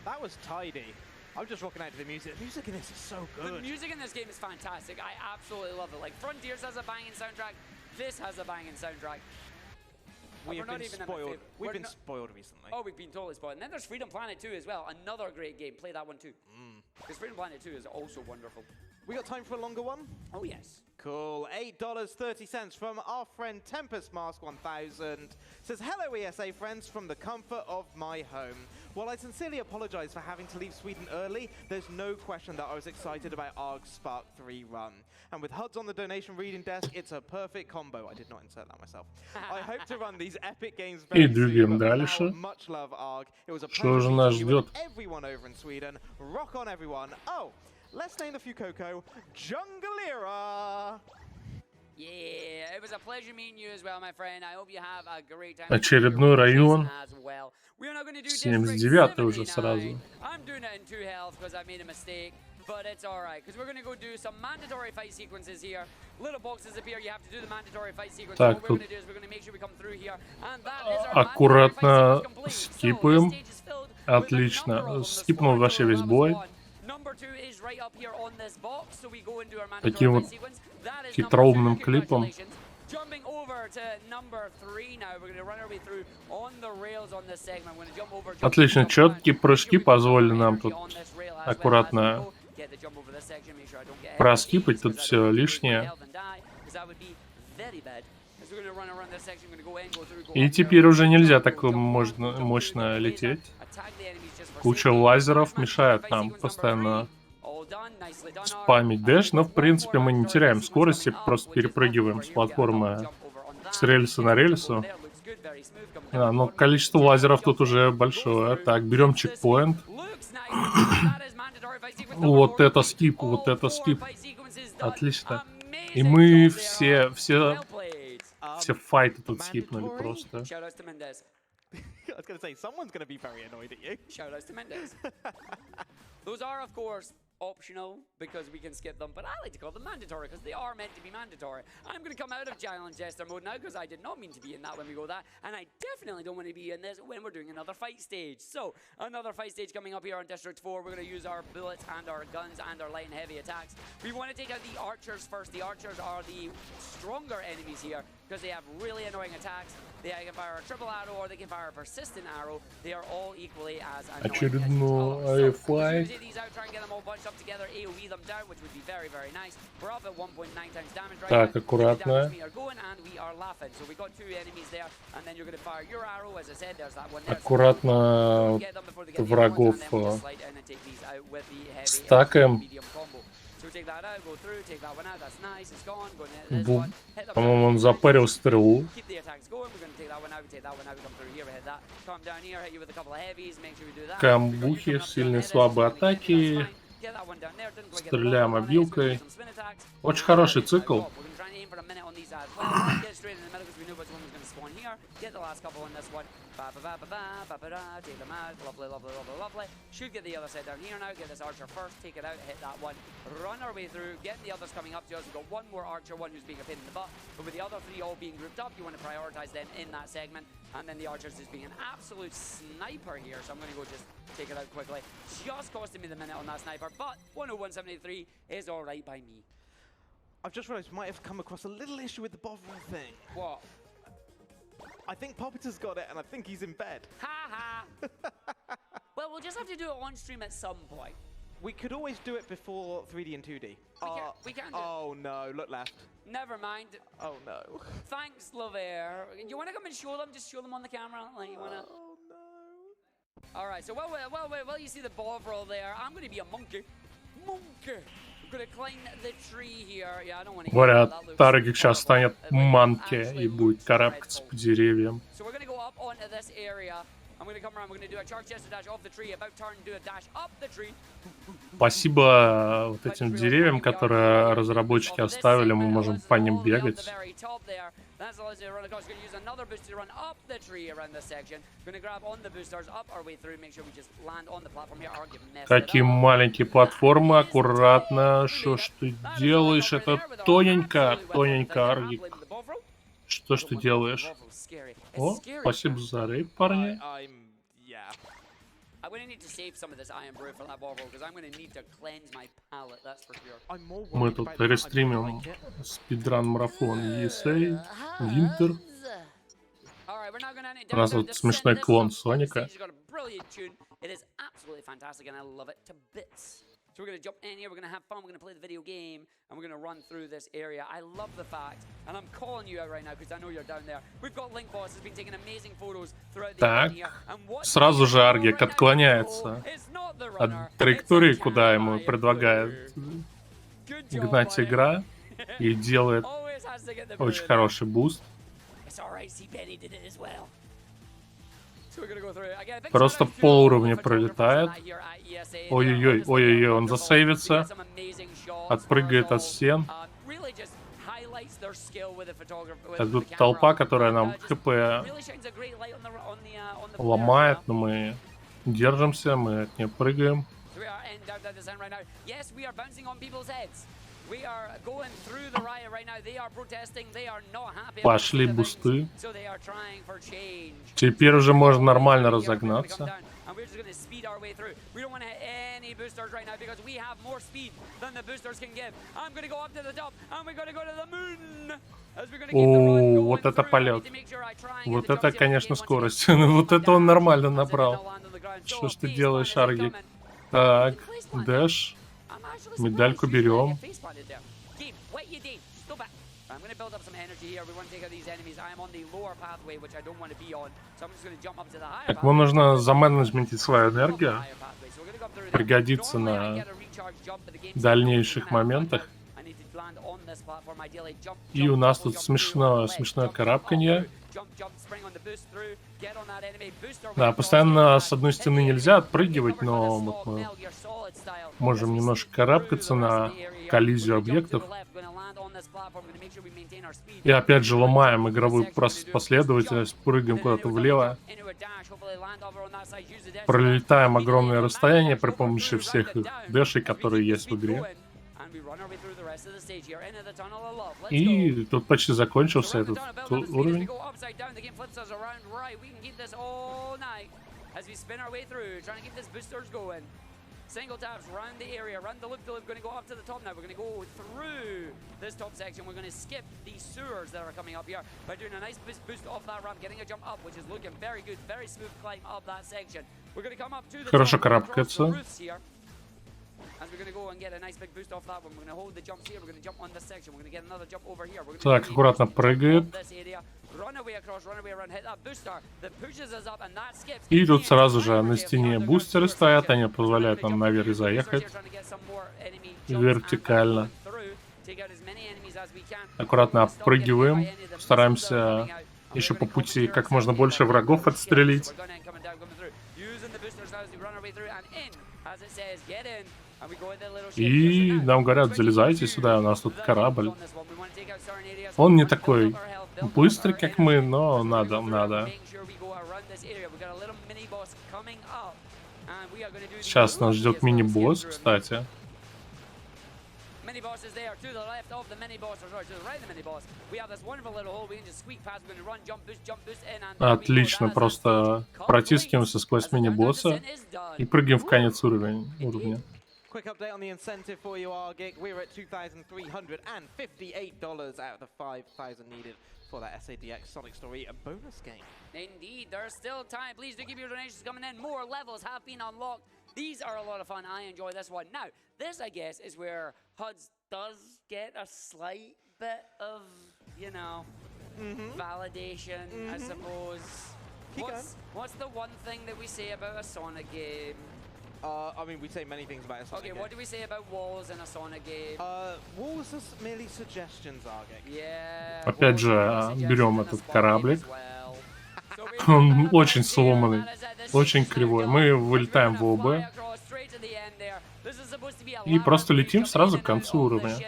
That was tidy. I'm just rocking out to the music. The music in this is so good. The music in this game is fantastic. I absolutely love it. Like, Frontiers has a banging soundtrack. This has a banging soundtrack. We've been spoiled. We've been spoiled recently. Oh, we've been totally spoiled. And then there's Freedom Planet 2 as well. Another great game. Play that one too. Because Freedom Planet 2 is also wonderful. We got time for a longer one? Oh, yes. Cool. $8.30 from our friend Tempest Mask 1000. Says, hello ESA friends from the comfort of my home. While I sincerely apologize for having to leave Sweden early, there's no question that I was excited about Arg's Spark 3 run. And with HUDs on the donation reading desk, it's a perfect combo. I did not insert that myself. I hope to run these epic games very soon, but for now, much love Arg. It was a pleasure meeting you and everyone over in Sweden. Rock on everyone. Oh, let's name the Fucoco Junglera. Yeah, it was a pleasure meeting you as well, my friend. I hope you have a great time. Очередной район. As well. We're not going to do 79 уже сразу. I'm doing it in 2 health because I made a mistake, but it's alright because we're going to go do some mandatory fight sequences here. Little boxes appear, you have to do the mandatory fight sequence. Так, what we're going to do is we're going to make sure we come through here, and that is our аккуратно скипаем. Отлично. Скипнул вообще весь бой. таким вот хитроумным клипом. Jumping over to number 3 now. We're going to run our way through on the rails on this segment. We're going to jump over. Отлично, четкие прыжки позволили нам тут аккуратно проскипать тут все лишнее. И теперь уже нельзя так мощно лететь. Куча лазеров мешают нам постоянно спамить дэш, но в принципе мы не теряем скорости, просто перепрыгиваем с платформы с рельса на рельсу. Но количество лазеров тут уже большое. Так, берем чекпоинт. Вот это скип, вот это скип. Отлично. И мы все файты тут скипнули просто. I was going to say, someone's going to be very annoyed at you. Shoutouts to Mendes. Those are, of course, optional because we can skip them, but I like to call them mandatory because they are meant to be mandatory. I'm going to come out of Giant Jester mode now because I did not mean to be in that when we go that, and I definitely don't want to be in this when we're doing another fight stage. So, another fight stage coming up here on District 4. We're going to use our bullets and our guns and our light and heavy attacks. We want to take out the archers first. The archers are the stronger enemies here because they have really annoying attacks. They can fire a triple arrow or they can fire a persistent arrow. They are all equally as annoying. Так, аккуратно. Аккуратно врагов стакаем. По-моему, он запарил стрелу. Камбухи, сильные слабые атаки. Стреляем обилкой. Очень хороший цикл. Get the last couple in this one. Take them out. Lovely. Should get the other side down here now. Get this archer first. Take it out. Hit that one. Run our way through. Get the others coming up to us. We've got one more archer, one who's being a pain in the butt. But with the other three all being grouped up, you want to prioritize them in that segment. And then the archers is being an absolute sniper here. So I'm going to go just take it out quickly. Just costing me the minute on that sniper. But 101.73 is all right by me. I've just realized we might have come across a little issue with the Bovril thing. What? I think Poppy's got it, and I think he's in bed. Ha ha! Well, we'll just have to do it on stream at some point. We could always do it before 3D and 2D. We can do it. Oh no, look left. Never mind. Oh no. Thanks, Lover. You want to come and show them? Just show them on the camera. Like, you want to? Oh no. All right, so well, you see the Bovril there. I'm going to be a monkey. Monkey! I'm going to climb the tree here. Yeah, I don't want to. Говорят, Argick сейчас станет манки и будет карабкаться по деревьям. So we're going to go up onto this area. I'm going to come around. We're going to do a charge Jester dash off the tree. About turn, do a dash up the tree. Спасибо вот этим деревьям, которые разработчики оставили, мы можем по ним бегать. Такие маленькие платформы, аккуратно. Что ж ты делаешь? Это тоненько, Argick. Что ж ты делаешь? О, спасибо за рейд, парни. Мы тут рестримим спидран-марафон ESA, Winter. У нас тут смешной клон Соника. So we're going to jump in here, we're going to have fun, we're going to play the video game, and we're going to run through this area. I love the fact, and I'm calling you out right now because I know you're down there. We've got Link Boss has been taking amazing photos throughout the Так, here. сразу же Argick отклоняется от траектории, куда ему предлагает гнать игра, и делает очень хороший буст. Просто полууровня пролетает. Ой-ой-ой, ой-ой-ой, он засейвится. Отпрыгает от стен. Так, тут толпа, которая нам хп ломает, но мы держимся, мы от нее прыгаем. Пошли бусты. Теперь уже можно нормально разогнаться. going to speed our way through. We don't want to hit any boosters right now because we have more speed than the boosters can give. I'm going to go up to the top, and we're going to go to the moon. О, вот это полет. Вот это, конечно, скорость. Вот это он нормально набрал. Что ж ты делаешь, Аргик? Так, дэш. Медальку берем. I'm going to build up some energy here. We want to take out these enemies. I am on the lower pathway, which I don't want to be on. So I'm just going to jump up to the higher pathway. Так, ему нужно заменеджментить свою энергию. Пригодится на дальнейших моментах. И у нас тут смешное карабканье. Да, постоянно с одной стены нельзя отпрыгивать, но вот мы можем немножко карабкаться на коллизию объектов. И опять же ломаем игровую последовательность, прыгаем куда-то влево. Пролетаем огромное расстояние при помощи всех дэшей, которые есть в игре. И тут почти закончился этот уровень. Single taps, round the area, run the loop. We're going to go up to the top now. We're going to go through this top section. We're going to skip the sewers that are coming up here by doing a nice boost off that ramp, getting a jump up, which is looking very good. Very smooth climb up that section. We're going to come up to the Хорошо top, карабкаться. roofs here. As we're going to go and get a nice big boost off that one. We're going to hold the jumps here. We're going to jump on this section. We're going to get another jump over here. Так, аккуратно прыгает. И тут сразу же на стене бустеры стоят, они позволяют нам наверх заехать вертикально. Аккуратно отпрыгиваем, стараемся еще по пути как можно больше врагов отстрелить. И нам говорят, залезайте сюда, у нас тут корабль. Он не такой быстрый, как мы, но надо. Сейчас нас ждет мини-босс, кстати. Отлично, просто протискиваемся сквозь мини-босса и прыгаем в конец уровня. Quick update on the incentive for you, Argick. We're at $2,358 out of the 5,000 needed for that SADX Sonic Story bonus game. Indeed, there's still time. Please do keep your donations coming in. More levels have been unlocked. These are a lot of fun. I enjoy this one. Now, this, I guess, is where HUDs does get a slight bit of, you know, validation, I suppose. What's the one thing that we say about a Sonic game? I mean, we say many things about a Sonic game. Okay, what do we say about walls in a Sonic game? Walls are merely suggestions, Argick. Yeah. Опять же, берем этот кораблик. Он очень сломанный, очень кривой. Мы вылетаем в оба и просто летим сразу к концу уровня.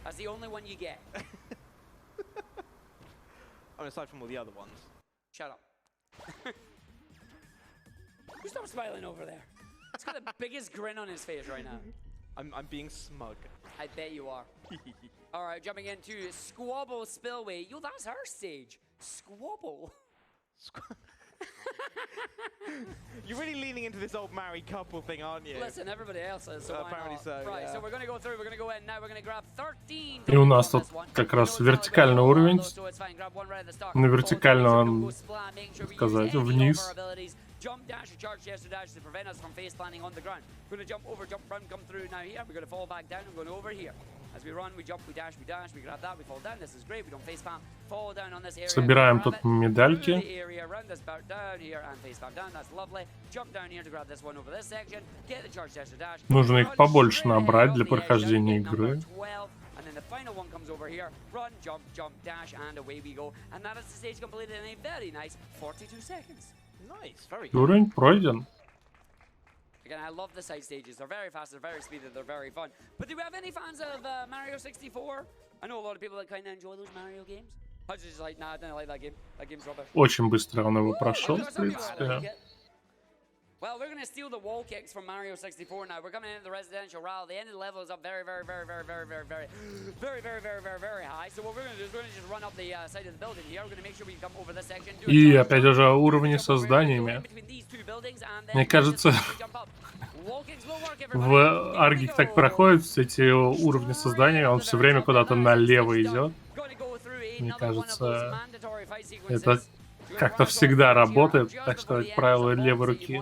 That's the only one you get. I mean, aside from all the other ones. Shut up. You stop smiling over there. He's got the biggest grin on his face right now. I'm being smug. I bet you are. All right, jumping into Squabble Spillway. Yo, that's her stage. Squabble. You're really leaning into this old married couple thing, aren't you? Listen, everybody else is, so why apparently not? so, Right, yeah. so we're going to go through, we're going to go in, now we're going to grab 13. И у нас тут как раз вертикальный уровень. На вертикально он, сказать, вниз. Jump, dash, charge, Jester, dash to prevent us from face planting on the ground. We're going to jump over, jump, run, come through now here. We're going to fall back down and go over here. As we run, we jump, we dash, we grab that, we fall down. This is great. We don't face palm. Fall down on this area. Собираем тут медальки. Run this back down here and face palm down. That's lovely. Jump down here to grab this one over this section. Get the charge, Jester, dash. Нужно их побольше набрать для прохождения игры. And then the final one comes over here. Run, jump, jump, dash, and away we go. And that is the stage completed in a very nice 42 seconds. Nice, very good. Уровень пройден. Again, I love the side stages. They're very fast, they're very speedy, they're very fun. But do we have any fans of Mario 64? I know a lot of people that kind of enjoy those Mario games. I was just like, nah, I don't like that game. That game's rubbish. Очень быстро он его прошел, в принципе. Well, we're going to steal the wall kicks from Mario 64 now. We're coming into the residential rally. The end of the level is up very high. So what we're going to do is we're going to just run up the side of the building here. We're going to make sure we come over this section. И опять же уровни со зданиями. Мне кажется, в Argick так проходят эти уровни со зданиями, он все время куда-то налево идет. Мне кажется, это как-то всегда работает, так что это правило левой руки.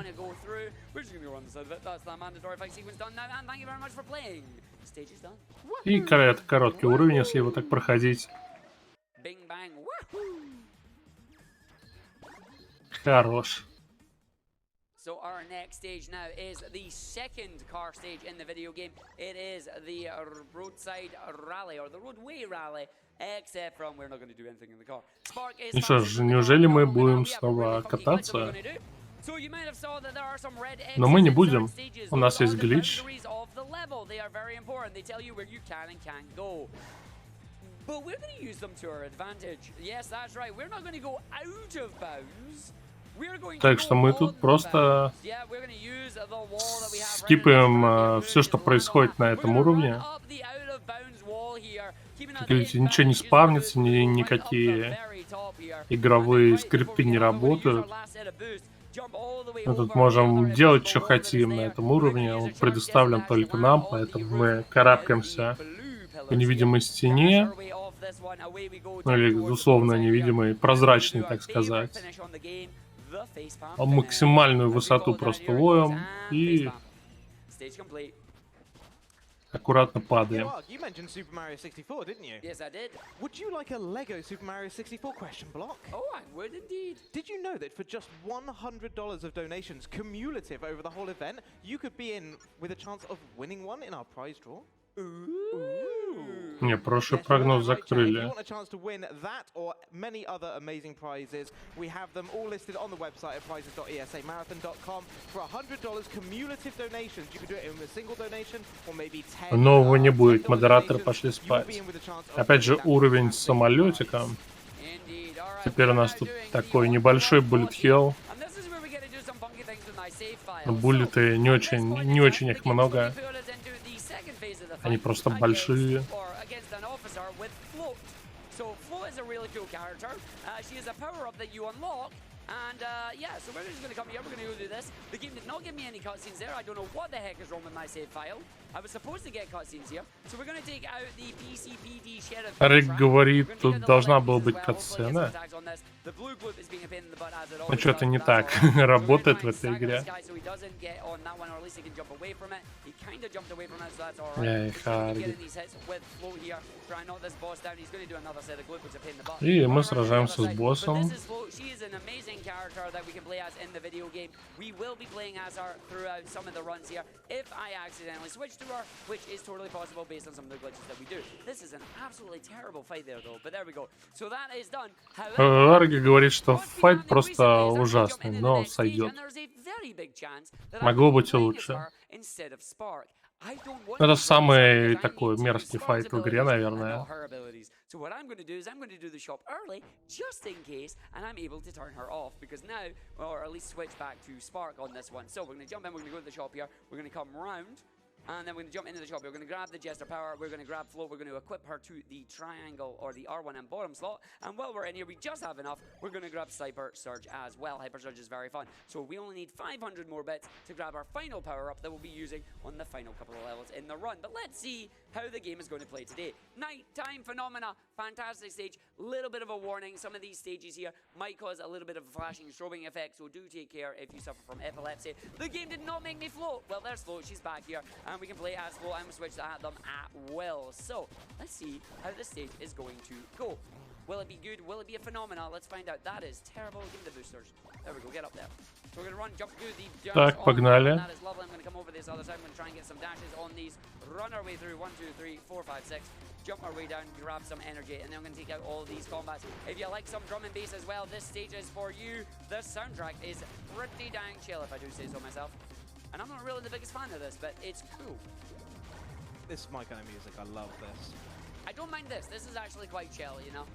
И это короткий уровень, если его так проходить. Хорош. So our next stage now is the second car stage in the video game. It is the roadside rally or the roadway rally, except from we're not going to do anything in the car. Spark is Ну что ж, неужели мы будем снова кататься? Но мы не будем. У нас есть глич. But we're going to use them to our advantage. Yes, that's right. We're not going to go out of bounds. Так что мы тут просто скипаем все, что происходит на этом уровне. Как видите, ничего не спавнится, никакие игровые скрипты не работают. Мы тут можем делать, что хотим на этом уровне. Он предоставлен только нам, поэтому мы карабкаемся по невидимой стене. Ну или условно невидимой, прозрачной, так сказать. Максимальную высоту просто ловим и аккуратно падаем. You mentioned Super Mario 64, didn't you? Yes, I did. Would you like a Lego Super Mario 64 question block? Oh, I would indeed. Did you know that for just $100 of donations cumulative over the whole event, you could be in with a chance of winning one in our prize draw? Не, прошлый прогноз закрыли. Many other amazing prizes. We have them all listed on the website at prizes.esamarathon.com. For $100 cumulative donations, you can do it in a single donation or maybe 10. Нового не будет, модераторы пошли спать. Опять же уровень с самолетиком. Теперь у нас тут такой небольшой bullet hell. Буллеты не очень их много. Они просто большие. And yeah, so we're just going to come here, we're going to go do this. The game did not give me any cutscenes there. I don't know what the heck is wrong with my save file. I was supposed to get cutscenes here. So we're going to take out the PCPD sheriff. Рик говорит, тут должна была быть катсцена. Ну что-то не так работает в этой игре. Аргик. И мы сражаемся с боссом. Character that we can play as in the video game. We will be playing as her throughout some of the runs here if I accidentally switch to her, which is totally possible based on some of the glitches that we do. This is an absolutely terrible fight there though, but there we go. So that is done. Аргик говорит, что файт просто ужасный, но сойдет. Могло быть и лучше. Это самый такой мерзкий файт в игре, наверное. So what I'm going to do is I'm going to do the shop early, just in case, and I'm able to turn her off, because now, or at least switch back to Spark on this one. So we're going to jump in, we're going to go to the shop here, we're going to come round, and then we're going to jump into the shop. We're going to grab the Jester power, we're going to grab Flo, we're going to equip her to the triangle, or the R1M bottom slot, and while we're in here, we just have enough, we're going to grab Hyper Surge as well. Hyper Surge is very fun. So we only need 500 more bits to grab our final power-up that we'll be using on the final couple of levels in the run. But let's see how the game is going to play today. Nighttime Phenomena, fantastic stage, little bit of a warning, some of these stages here might cause a little bit of a flashing strobing effect, so do take care if you suffer from epilepsy. The game did not make me float. Well, there's Float, she's back here, and we can play as Float and switch at them at will. So, let's see how this stage is going to go. Will it be good? Will it be a phenomena? Let's find out. That is terrible. Give me the boosters. There we go, get up there. So we're gonna run, jump through the jumps. Так, погнали. That is lovely. I'm gonna come over this other side. I'm gonna try and get some dashes on these. Run our way through 1, 2, 3, 4, 5, 6. Jump our way down, grab some energy, and then I'm gonna take out all these combats. If you like some drum and bass as well, this stage is for you. The soundtrack is pretty dang chill, if I do say so myself. And I'm not really the biggest fan of this, but it's cool. This is my kind of music. I love this. I don't mind this. This is actually quite chill, you know.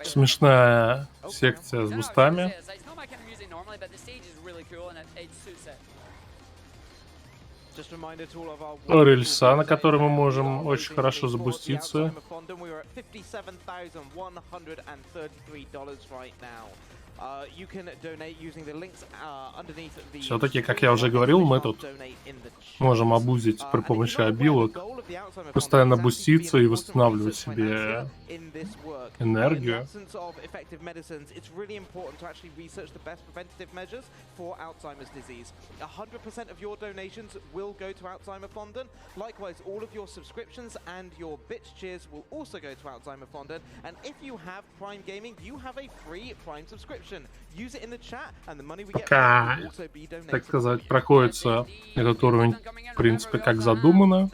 Смешная секция с бустами. that kind of music normally, but the stage is really cool and it suits it. Рельса, на которой мы можем очень хорошо забуститься. Все-таки, как я уже говорил, мы тут можем обузить при помощи обилок, постоянно буститься и восстанавливать себе энергию. Likewise, all of your subscriptions and your bits cheers will also go to Alzheimer Fondant. And if you have Prime Gaming, you have a free Prime subscription. Use it in the chat, and the money we get Пока, will also be donated. так сказать, проходится этот уровень, в принципе, как задумано.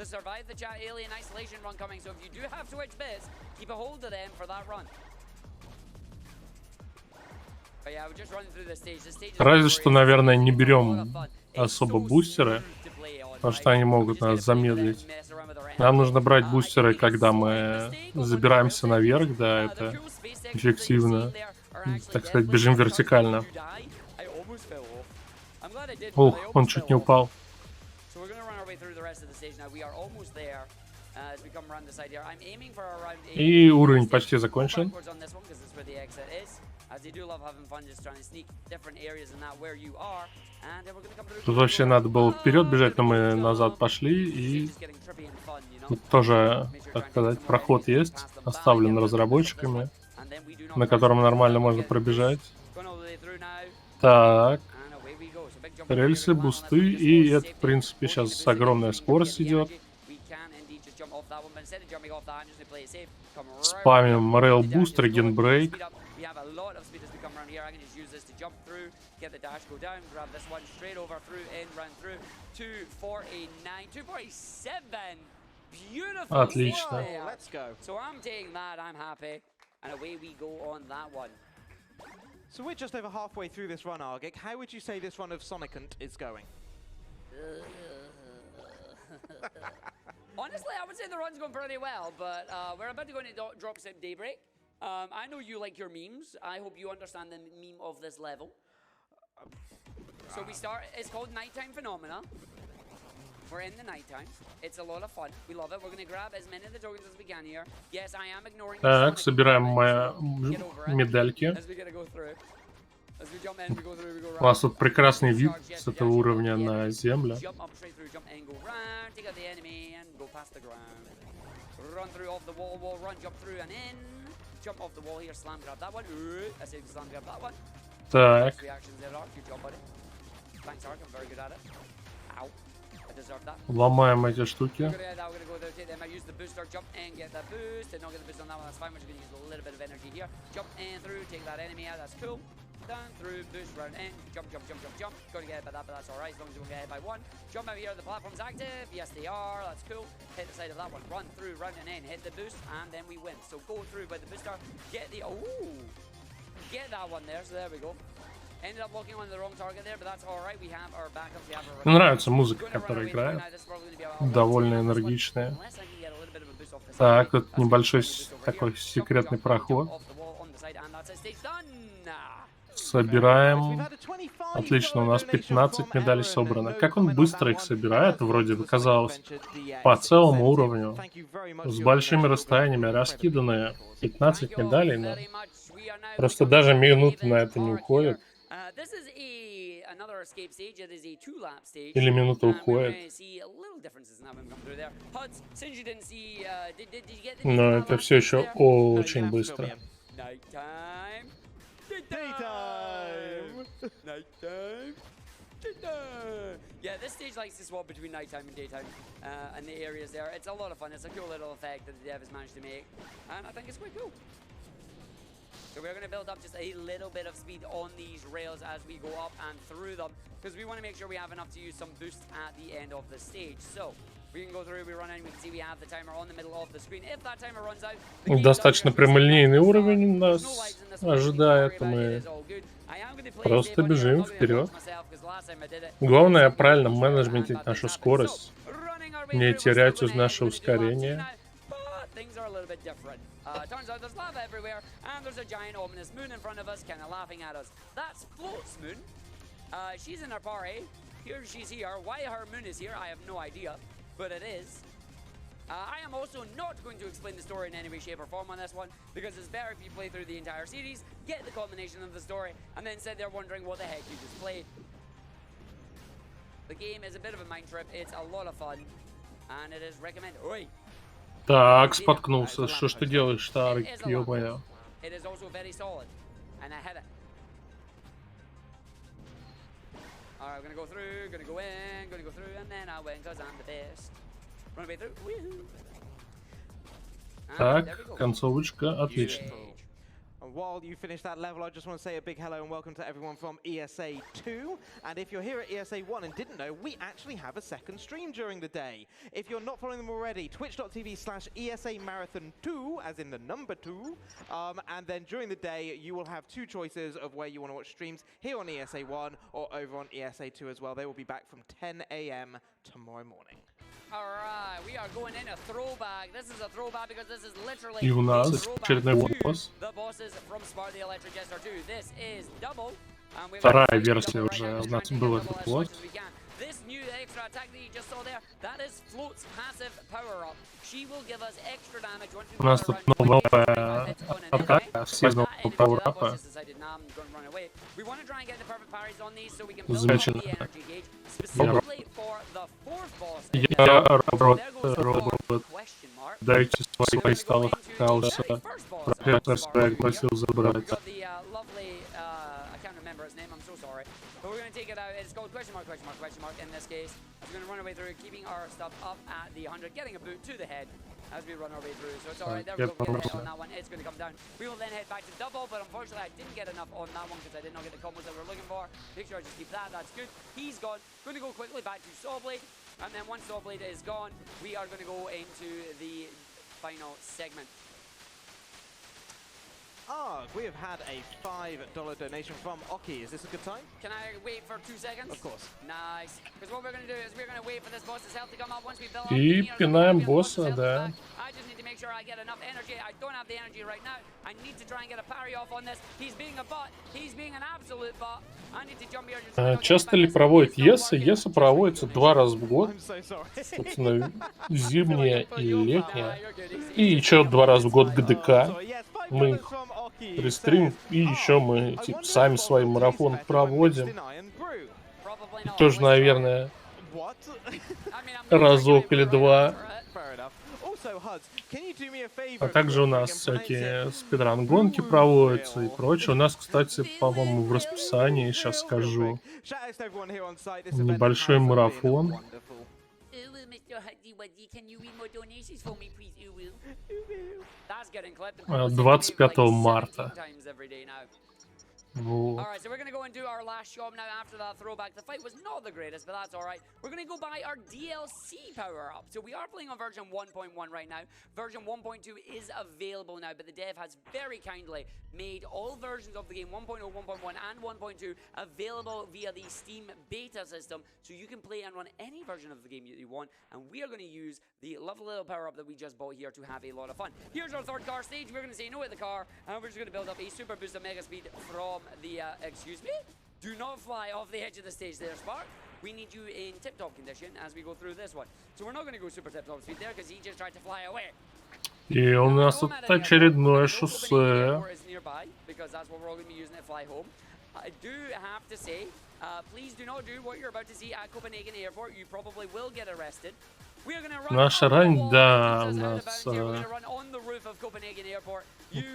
Разве что, наверное, не берем особо бустеры, потому что они могут нас замедлить. Нам нужно брать бустеры, когда мы забираемся наверх, да, это эффективно. Так сказать, бежим вертикально. Ух, он чуть не упал. И уровень почти закончен. Тут вообще надо было вперед бежать, но мы назад пошли, и тут тоже, так сказать, проход есть, оставлен разработчиками, на котором нормально можно пробежать. Так, рельсы, бусты, и это, в принципе, сейчас огромная скорость идет. Спамим Rail Boost, Regen Break. Get the dash, go down, grab this one straight over through, in, run through. 249, 247. Beautiful. Отлично. Let's go. So I'm taking that, I'm happy. And away we go on that one. So we're just over halfway through this run, Argick. How would you say this run of Sonicant is going? Honestly, I would say the run's going pretty well, but we're about to go into Dropset Daybreak. I know you like your memes. I hope you understand the meme of this level. So we start, it's called Nighttime Phenomena. We're in the nighttime. It's a lot of fun. We love it. We're going to grab as many of the tokens as we can here. Yes, I am ignoring the Так, собираем медальки. У вас тут прекрасный вид с этого уровня на землю. Run through off the wall, run, jump through and in. Jump off the wall here, slam grab that one. I said slam grab that one. Так. Ломаем эти штуки. Down through, boost, round in, jump. Got to get hit by that, but that's alright as long as you won't get hit by one. Jump out here, the platform's active. Yes, they are. That's cool. Hit the side of that one. Run through, round and in, hit the boost, and then we win. So go through by the booster. Get the get that one there. So there we go. Ended up locking on the wrong target there, but that's alright. We have our backups. We have our. Мне нравится музыка, которая играет. Довольно энергичная. Так, тут небольшой такой секретный проход. Собираем. Отлично, у нас 15 медалей собрано. Как он быстро их собирает, вроде бы казалось, по целому уровню. С большими расстояниями раскиданные 15 медалей, но просто даже минуты на это не уходит. Или минута уходит. Но это все еще очень быстро. Daytime! Nighttime! Yeah, this stage likes to swap between nighttime and daytime and the areas there. It's a lot of fun. It's a cool little effect that the dev has managed to make, and I think it's quite cool. So we're going to build up just a little bit of speed on these rails as we go up and through them, because we want to make sure we have enough to use some boost at the end of the stage. So we can go through, we run in, we can see we have the timer on the middle of the screen. If that timer runs out, достаточно прямолинейный уровень нас ожидает, мы просто бежим вперед. Главное правильно менеджментить нашу скорость, не терять наше ускорение. things are a little bit different. Turns out there's lava everywhere, and there's a giant ominous moon in front of us, kind of laughing at us. That's Float's moon. She's in our party. She's here. Why her moon is here, I have no idea, but it is. I am also not going to explain the story in any way, shape, or form on this one, because it's better if you play through the entire series, get the culmination of the story, and then sit there wondering what the heck you just played. The game is a bit of a mind trip. It's a lot of fun, and it is recommended. Oi! Так, споткнулся. Что ж ты делаешь-то, Аргик, ё-моё? It is also very solid, and I have it. Alright, we're gonna go through, gonna go in, gonna go through, and then I win, cause I'm the best. Run away through. Woohoo! Так, концовочка, отлично. And while you finish that level, I just want to say a big hello and welcome to everyone from ESA 2. And if you're here at ESA 1 and didn't know, we actually have a second stream during the day. If you're not following them already, twitch.tv/ESA Marathon 2, as in the number 2. And then during the day, you will have two choices of where you want to watch streams, here on ESA 1 or over on ESA 2 as well. They will be back from 10 AM tomorrow morning. Alright, we are going in a throwback. This is a throwback because this is literally И у нас очередной босс. the bosses from Smart the Electric Jester 2. This is double. Вторая версия уже у нас был этот босс. This new extra attack that you just saw there, that is Float's passive power up. She will give us extra damage once we У нас тут новая атака, сезон пауэрапа. We want to try and get the perfect parries on these so we can build up the energy gauge specifically for the fourth boss. Я робот. Дайте свои кристаллы хаоса. Профессор Свэг просил забрать. I can't remember his name, I'm so sorry. But we're going to take it out. It's called question mark in this case. We're going to run our way through, keeping our stuff up at the 100, getting a boot to the head as we run our way through. So it's alright, there we go, we get a hit on that one. It's going to come down. We will then head back to double, but unfortunately I didn't get enough on that one because I did not get the combos that we were looking for. Make sure I just keep that, that's good. He's gone. Going to go quickly back to Sawblade, and then once Sawblade is gone, we are going to go into the final segment. We have had a $5 donation from Oki. Is this a good time? Can I wait for 2 seconds? Of course. Nice. Because what we're going to do is we're going to wait for this boss's health to come up once we fill up. И пинаем босса, да. I just need to make sure I get enough energy. I don't have the energy right now. I need to try and get a parry off on this. He's being a butt. He's being an absolute butt. I need to jump here. Часто ли проводит ЕСА? ЕСА проводится 2 раза в год. Собственно, зимняя и летняя. И еще 2 раза в год ГДК. Мы рестрим, и еще мы типа, сами свои марафоны проводим. И тоже, наверное, разок или 2. А также у нас всякие спидран-гонки проводятся и прочее. У нас, кстати, по-моему, в расписании, сейчас скажу, небольшой марафон. 25 марта. Alright, so we're going to go and do our last shop now after that throwback. The fight was not the greatest, but that's alright. We're going to go buy our DLC power-up. So we are playing on version 1.1 right now. Version 1.2 is available now, but the dev has very kindly made all versions of the game, 1.0, 1.1, and 1.2, available via the Steam beta system. So you can play and run any version of the game that you want. And we are going to use the lovely little power-up that we just bought here to have a lot of fun. Here's our third car stage. We're going to say no at the car, and we're just going to build up a super boost of mega speed from the, excuse me? Do not fly off the edge of the stage there, Spark. We need you in tip-top condition as we go through this one. So we're not going to go super tip-top speed there because he just tried to fly away. И у нас тут очередное шоссе. Because that's what we're all going to be using to fly home. I do have to say, please do not do what you're about to see at Copenhagen Airport. You probably will get arrested. Наша рань, да, у нас,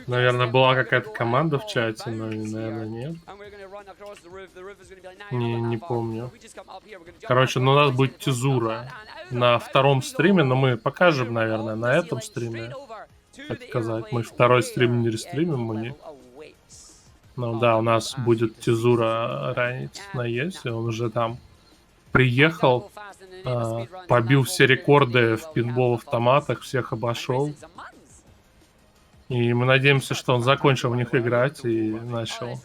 наверное, была какая-то команда в чате, но, наверное, нет. Не помню. Короче, ну у нас будет тизура на втором стриме, но мы покажем, наверное, на этом стриме. Так сказать, мы второй стрим не рестримим, мы не... Ну да, у нас будет тизура ранить на ЕСе, он уже там приехал, побил все рекорды в пинбол-автоматах, всех обошел. И мы надеемся, что он закончил в них играть и начал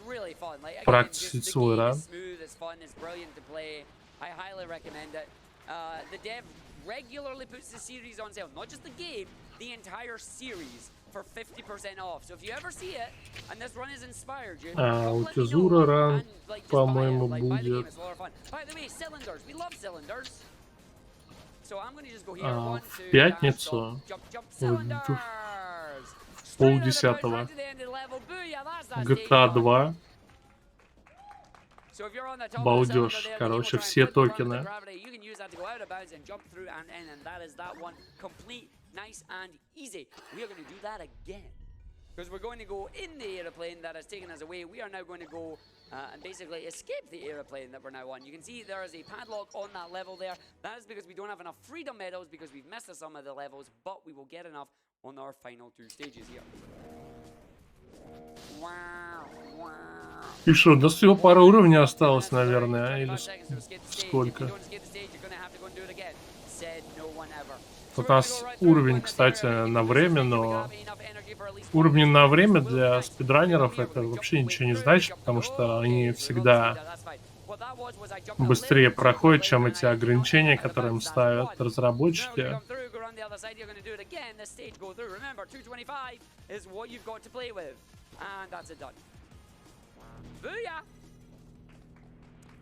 практиковать свой ран. regularly puts the series on sale, not just the game, the entire series for 50% off. So if you ever see it and this run has inspired you, У let me Тизура know ран, and like just buy it. по-моему, Like buy the game, будет it's a lot of fun. By the way, cylinders, we love cylinders. So I'm going to just go here. One, в two, пятницу jump, jump, в cylinders. полдесятого. GTA 2. So if you're on the top of the Балдеж. cylinder there, Короче, the game will try and все flip around with the токены. gravity. You can use that to go out of bounds and jump through and in, and that is that one. Complete, nice and easy. We are going to do that again. Because we're going to go in the aeroplane that has taken us away. We are now going to go and basically escape the aeroplane that we're now on. You can see there is a padlock on that level there. That is because we don't have enough freedom medals because we've missed some of the levels, but we will get enough on our final 2 stages here. Wow, wow. И что, у нас всего пара уровней осталось, наверное, или сколько? Вот у нас уровень, кстати, на время, но уровни на время для спидранеров это вообще ничего не значит, потому что они всегда быстрее проходят, чем эти ограничения, которые им ставят разработчики. And that's it done. Booyah!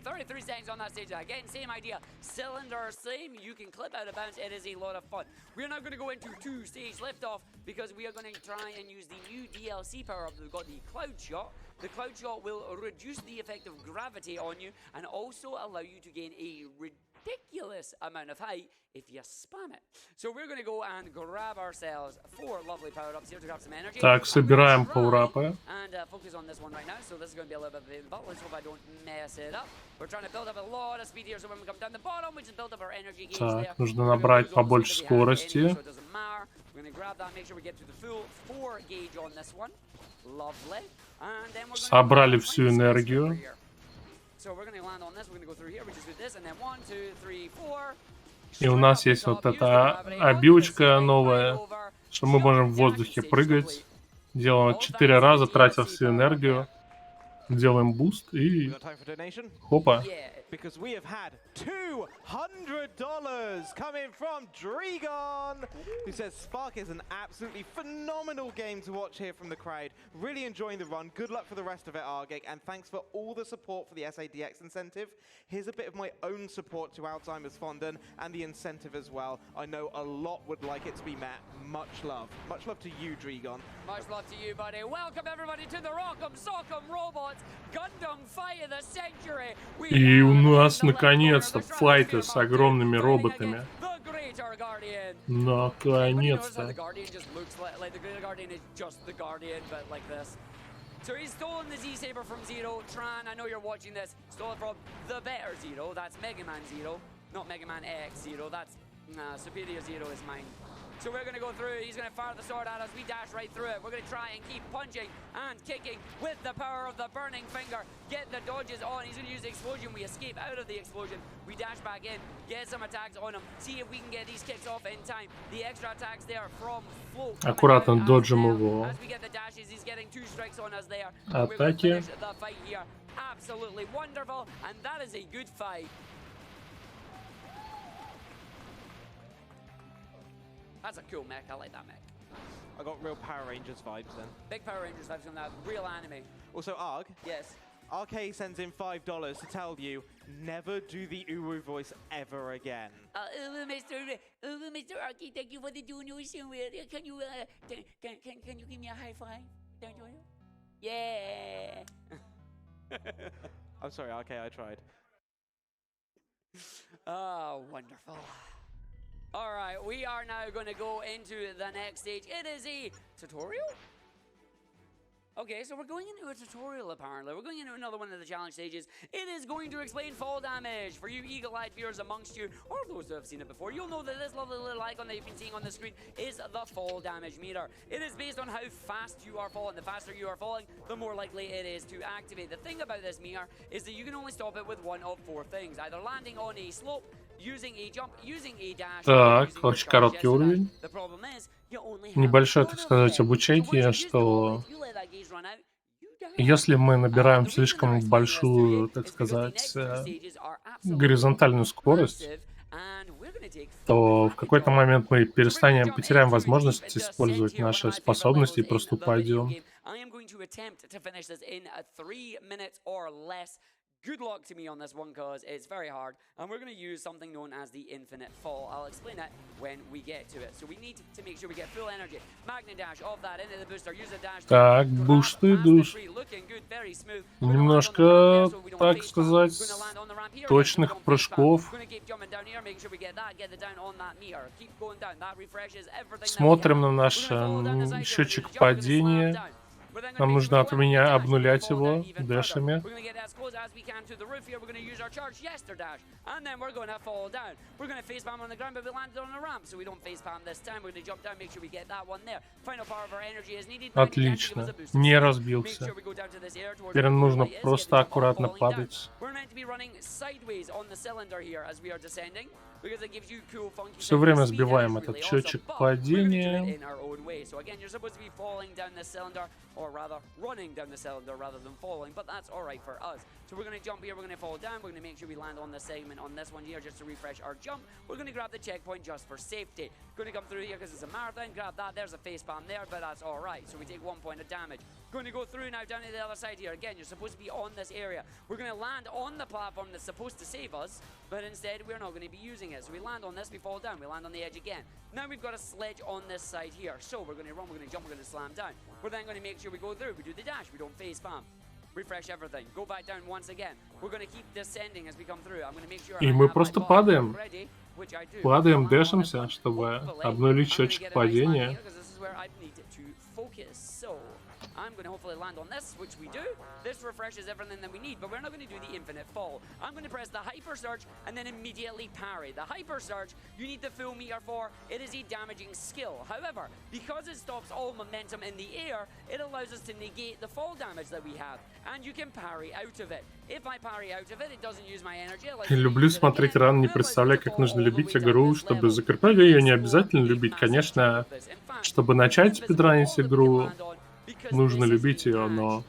33 seconds on that stage. Again, same idea. Cylinder, same. You can clip out of bounds. It is a lot of fun. We're now going to go into 2-stage liftoff because we are going to try and use the new DLC power-up. We've got the Cloud Shot. The Cloud Shot will reduce the effect of gravity on you and also allow you to gain a ridiculous amount of height if you spam it. So we're going to go and grab ourselves 4 lovely power-ups here to grab some energy. Так, собираем пауэрапы. And focus on this one right now. So this is going to be a little bit of a pain in the butt. Let's hope I don't mess it up. We're trying to build up a lot of speed here, so when we come down the bottom, we just build up our energy gauge there. Так, нужно набрать побольше скорости. So it doesn't matter. We're going to grab that, make sure we get to the full 4 gauge on this one. Lovely. And then we're Собрали всю энергию. So we're going to land on this. We're going to go through here. We just do this, and then 1, 2, 3, 4. И у нас есть вот эта обилочка новая, что мы можем в воздухе прыгать. Делаем 4 раза, тратя всю энергию. Делаем буст и хопа. Because we have had $200 coming from Dregon, who says Spark is an absolutely phenomenal game to watch here from the crowd. Really enjoying the run. Good luck for the rest of it, Argick, and thanks for all the support for the SADX incentive. Here's a bit of my own support to Alzheimer's Fondant and the incentive as well. I know a lot would like it to be met. Much love. Much love to you, Dregon. Much love to you, buddy. Welcome everybody to the Rock'em Sock'em Robots Gundam Fight of the Century. И у нас наконец-то файты с огромными роботами. Наконец-то. So he's stolen the Z-Saber from Zero. Tran, I know you're watching this. Stole it from the better Zero. That's Mega Man Zero. Not Mega Man X Zero. That's Superior Zero is mine. So we're going to go through. He's going to fire the sword at us. We dash right through it. We're going to try and keep punching and kicking with the power of the burning finger. Get the dodges on. He's going to use the explosion. We escape out of the explosion. We dash back in. Get some attacks on him. See if we can get these kicks off in time. The extra attacks there from Float. Аккуратно доджим его. As we get the dashes, he's getting 2 strikes on us there. Атаки. The fight here. Absolutely wonderful. And that is a good fight. That's a cool mech. I like that mech. I got real Power Rangers vibes then. Big Power Rangers vibes from that. Real anime. Also, Arg. Yes. RK sends in $5 to tell you, never do the Uru voice ever again. Mr. Arky, thank you for the donation. Can you give me a high five? Yeah. I'm sorry, RK, I tried. Oh, wonderful. All right, we are now going to go into the next stage. It is a tutorial? Okay, so we're going into a tutorial, apparently. We're going into another one of the challenge stages. It is going to explain fall damage. For you eagle-eyed viewers amongst you, or those who have seen it before, you'll know that this lovely little icon that you've been seeing on the screen is the fall damage meter. It is based on how fast you are falling. The faster you are falling, the more likely it is to activate. The thing about this meter is that you can only stop it with one of 4 things. Either landing on a slope, using a jump, using a dash. Так, очень короткий уровень. Небольшое, так сказать, обучение, что если мы набираем слишком большую, так сказать, горизонтальную скорость, то в какой-то момент мы потеряем возможность использовать наши способности и просто упадем. Good luck to me on this one because it's very hard, and we're going to use something known as the infinite fall. I'll explain it when we get to it. So we need to make sure we get full energy. Magnet dash off that into the booster. Use the dash. Так, бусты идут. Немножко, так сказать, точных прыжков. Смотрим на наш счетчик падения. Нам нужно от меня обнулять его дэшами. Отлично. Не разбился. Теперь нужно просто аккуратно падать. Все время сбиваем этот счетчик падения. Or rather running down the cylinder rather than falling, but that's all right for us. So we're going to jump here, we're going to fall down, we're going to make sure we land on the segment on this one here just to refresh our jump. We're going to grab the checkpoint just for safety. Going to come through here because it's a marathon, grab that, there's a face palm there, but that's all right. So we take 1 point of damage. Going to go through now down to the other side here. Again, you're supposed to be on this area. We're going to land on the platform that's supposed to save us, but instead we're not going to be using it. So we land on this, we fall down, we land on the edge again. Now we've got a sledge on this side here. So we're going to run, we're going to jump, we're going to slam down. We're then going to make sure we go through. We do the dash, we don't face palm. Refresh everything. Go back down once again. We're going to keep descending as we come through. I'm going to make sure И мы просто падаем. Падаем, дэшимся, чтобы обнулить счетчик падения. I'm going to hopefully land on this, which we do. This refreshes everything that we need, but we're not going to do the infinite fall. I'm going to press the hyper surge and then immediately parry. The hyper surge, you need the full meter for. It is a damaging skill. However, because it stops all momentum in the air, it allows us to negate the fall damage that we have, and you can parry out of it. If I parry out of it, it doesn't use my energy. Люблю смотреть ран, не представляю, как нужно любить игру, чтобы закреплять ее. Не обязательно любить, конечно, чтобы начать спидранить игру. Нужно любить ее, но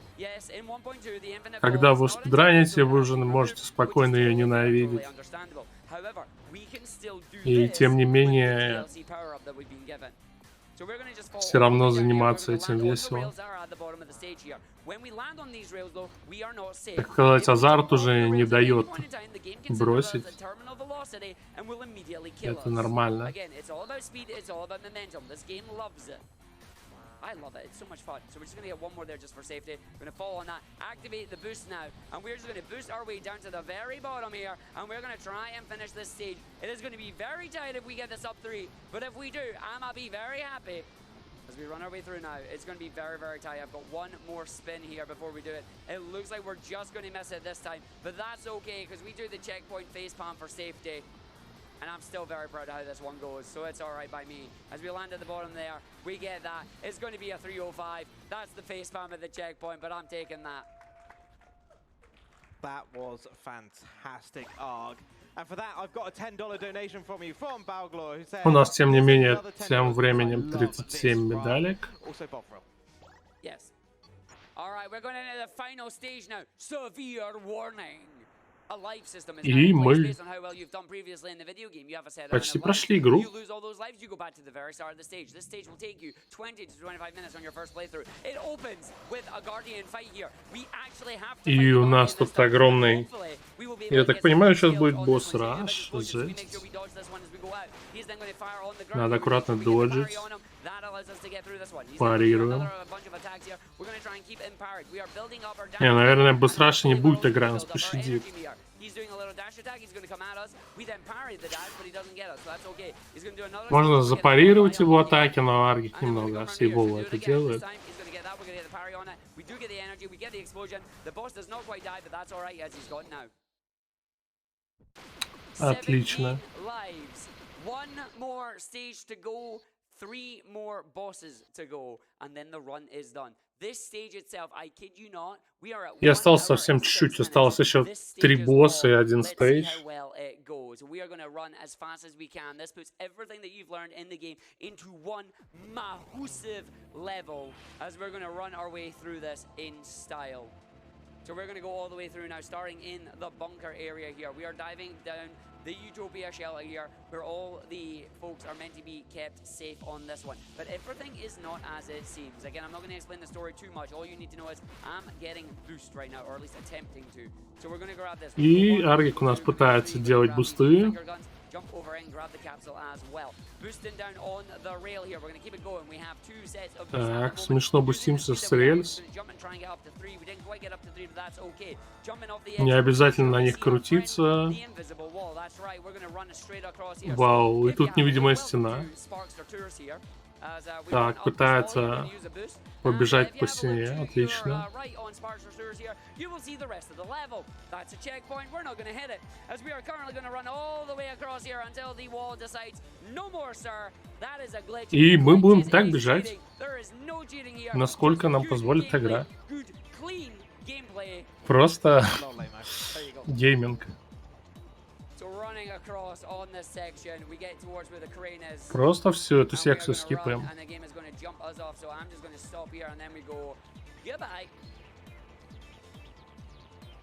когда вы спидраните, вы уже можете спокойно ее ненавидеть. И тем не менее, все равно заниматься этим весело. Так сказать, азарт уже не дает бросить. Это нормально. I love it. It's so much fun. So we're just going to get one more there just for safety. We're going to fall on that. Activate the boost now. And we're just going to boost our way down to the very bottom here. And we're going to try and finish this stage. It is going to be very tight if we get this up 3. But if we do, I'm going to be very happy. As we run our way through now, it's going to be very, very tight. I've got one more spin here before we do it. It looks like we're just going to miss it this time. But that's okay because we do the checkpoint face palm for safety. And I'm still very proud of how this one goes, so it's all right by me. As we land at the bottom there, we get that. It's going to be a 305. That's the face palm at the checkpoint, but I'm taking that. That was fantastic, Arg. And for that, I've got a $10 donation from you from Balglor, who says... У нас, тем не менее, тем временем 37 медалек. Also Bovril. Yes. All right, we're going into the final stage now. Severe warning. И мы почти прошли игру. И у нас тут огромный... Я так понимаю, сейчас будет босс-раш. Надо аккуратно доджить. Парируем. Не, наверное, босс-раш не будет, игра нас пощадит. Можно запарировать его атаки, но Аргик немного сейвово это делает. Отлично. 3 more bosses to go, and then the run is done. This stage itself, I kid you not, we are at. И осталось совсем чуть-чуть, осталось еще 3 босса и 1 стейдж. We are going to run as fast as we can. This puts everything that you've learned in the game into one massive level as we're going to run our way through this in style. So we're going to go all the way through now, starting in the bunker area here. We are diving down the Utopia shelter here, where all the folks are meant to be kept safe on this one. But everything is not as it seems. Again, I'm not going to explain the story too much. All you need to know is I'm getting boost right now, or at least attempting to. So we're going to grab this. И Аргик у нас пытается делать бусты. Jump over and grab the capsule as well. Boosting down on the rail here. We're going to keep it going. We have 2 sets of boosts. Так, смешно бустимся с рельс. Не обязательно на них крутиться. Вау, и тут невидимая стена. Так, пытается побежать по стене. Отлично. И мы будем так бежать, насколько нам позволит игра. Просто гейминг. Просто всю эту секцию скипаем.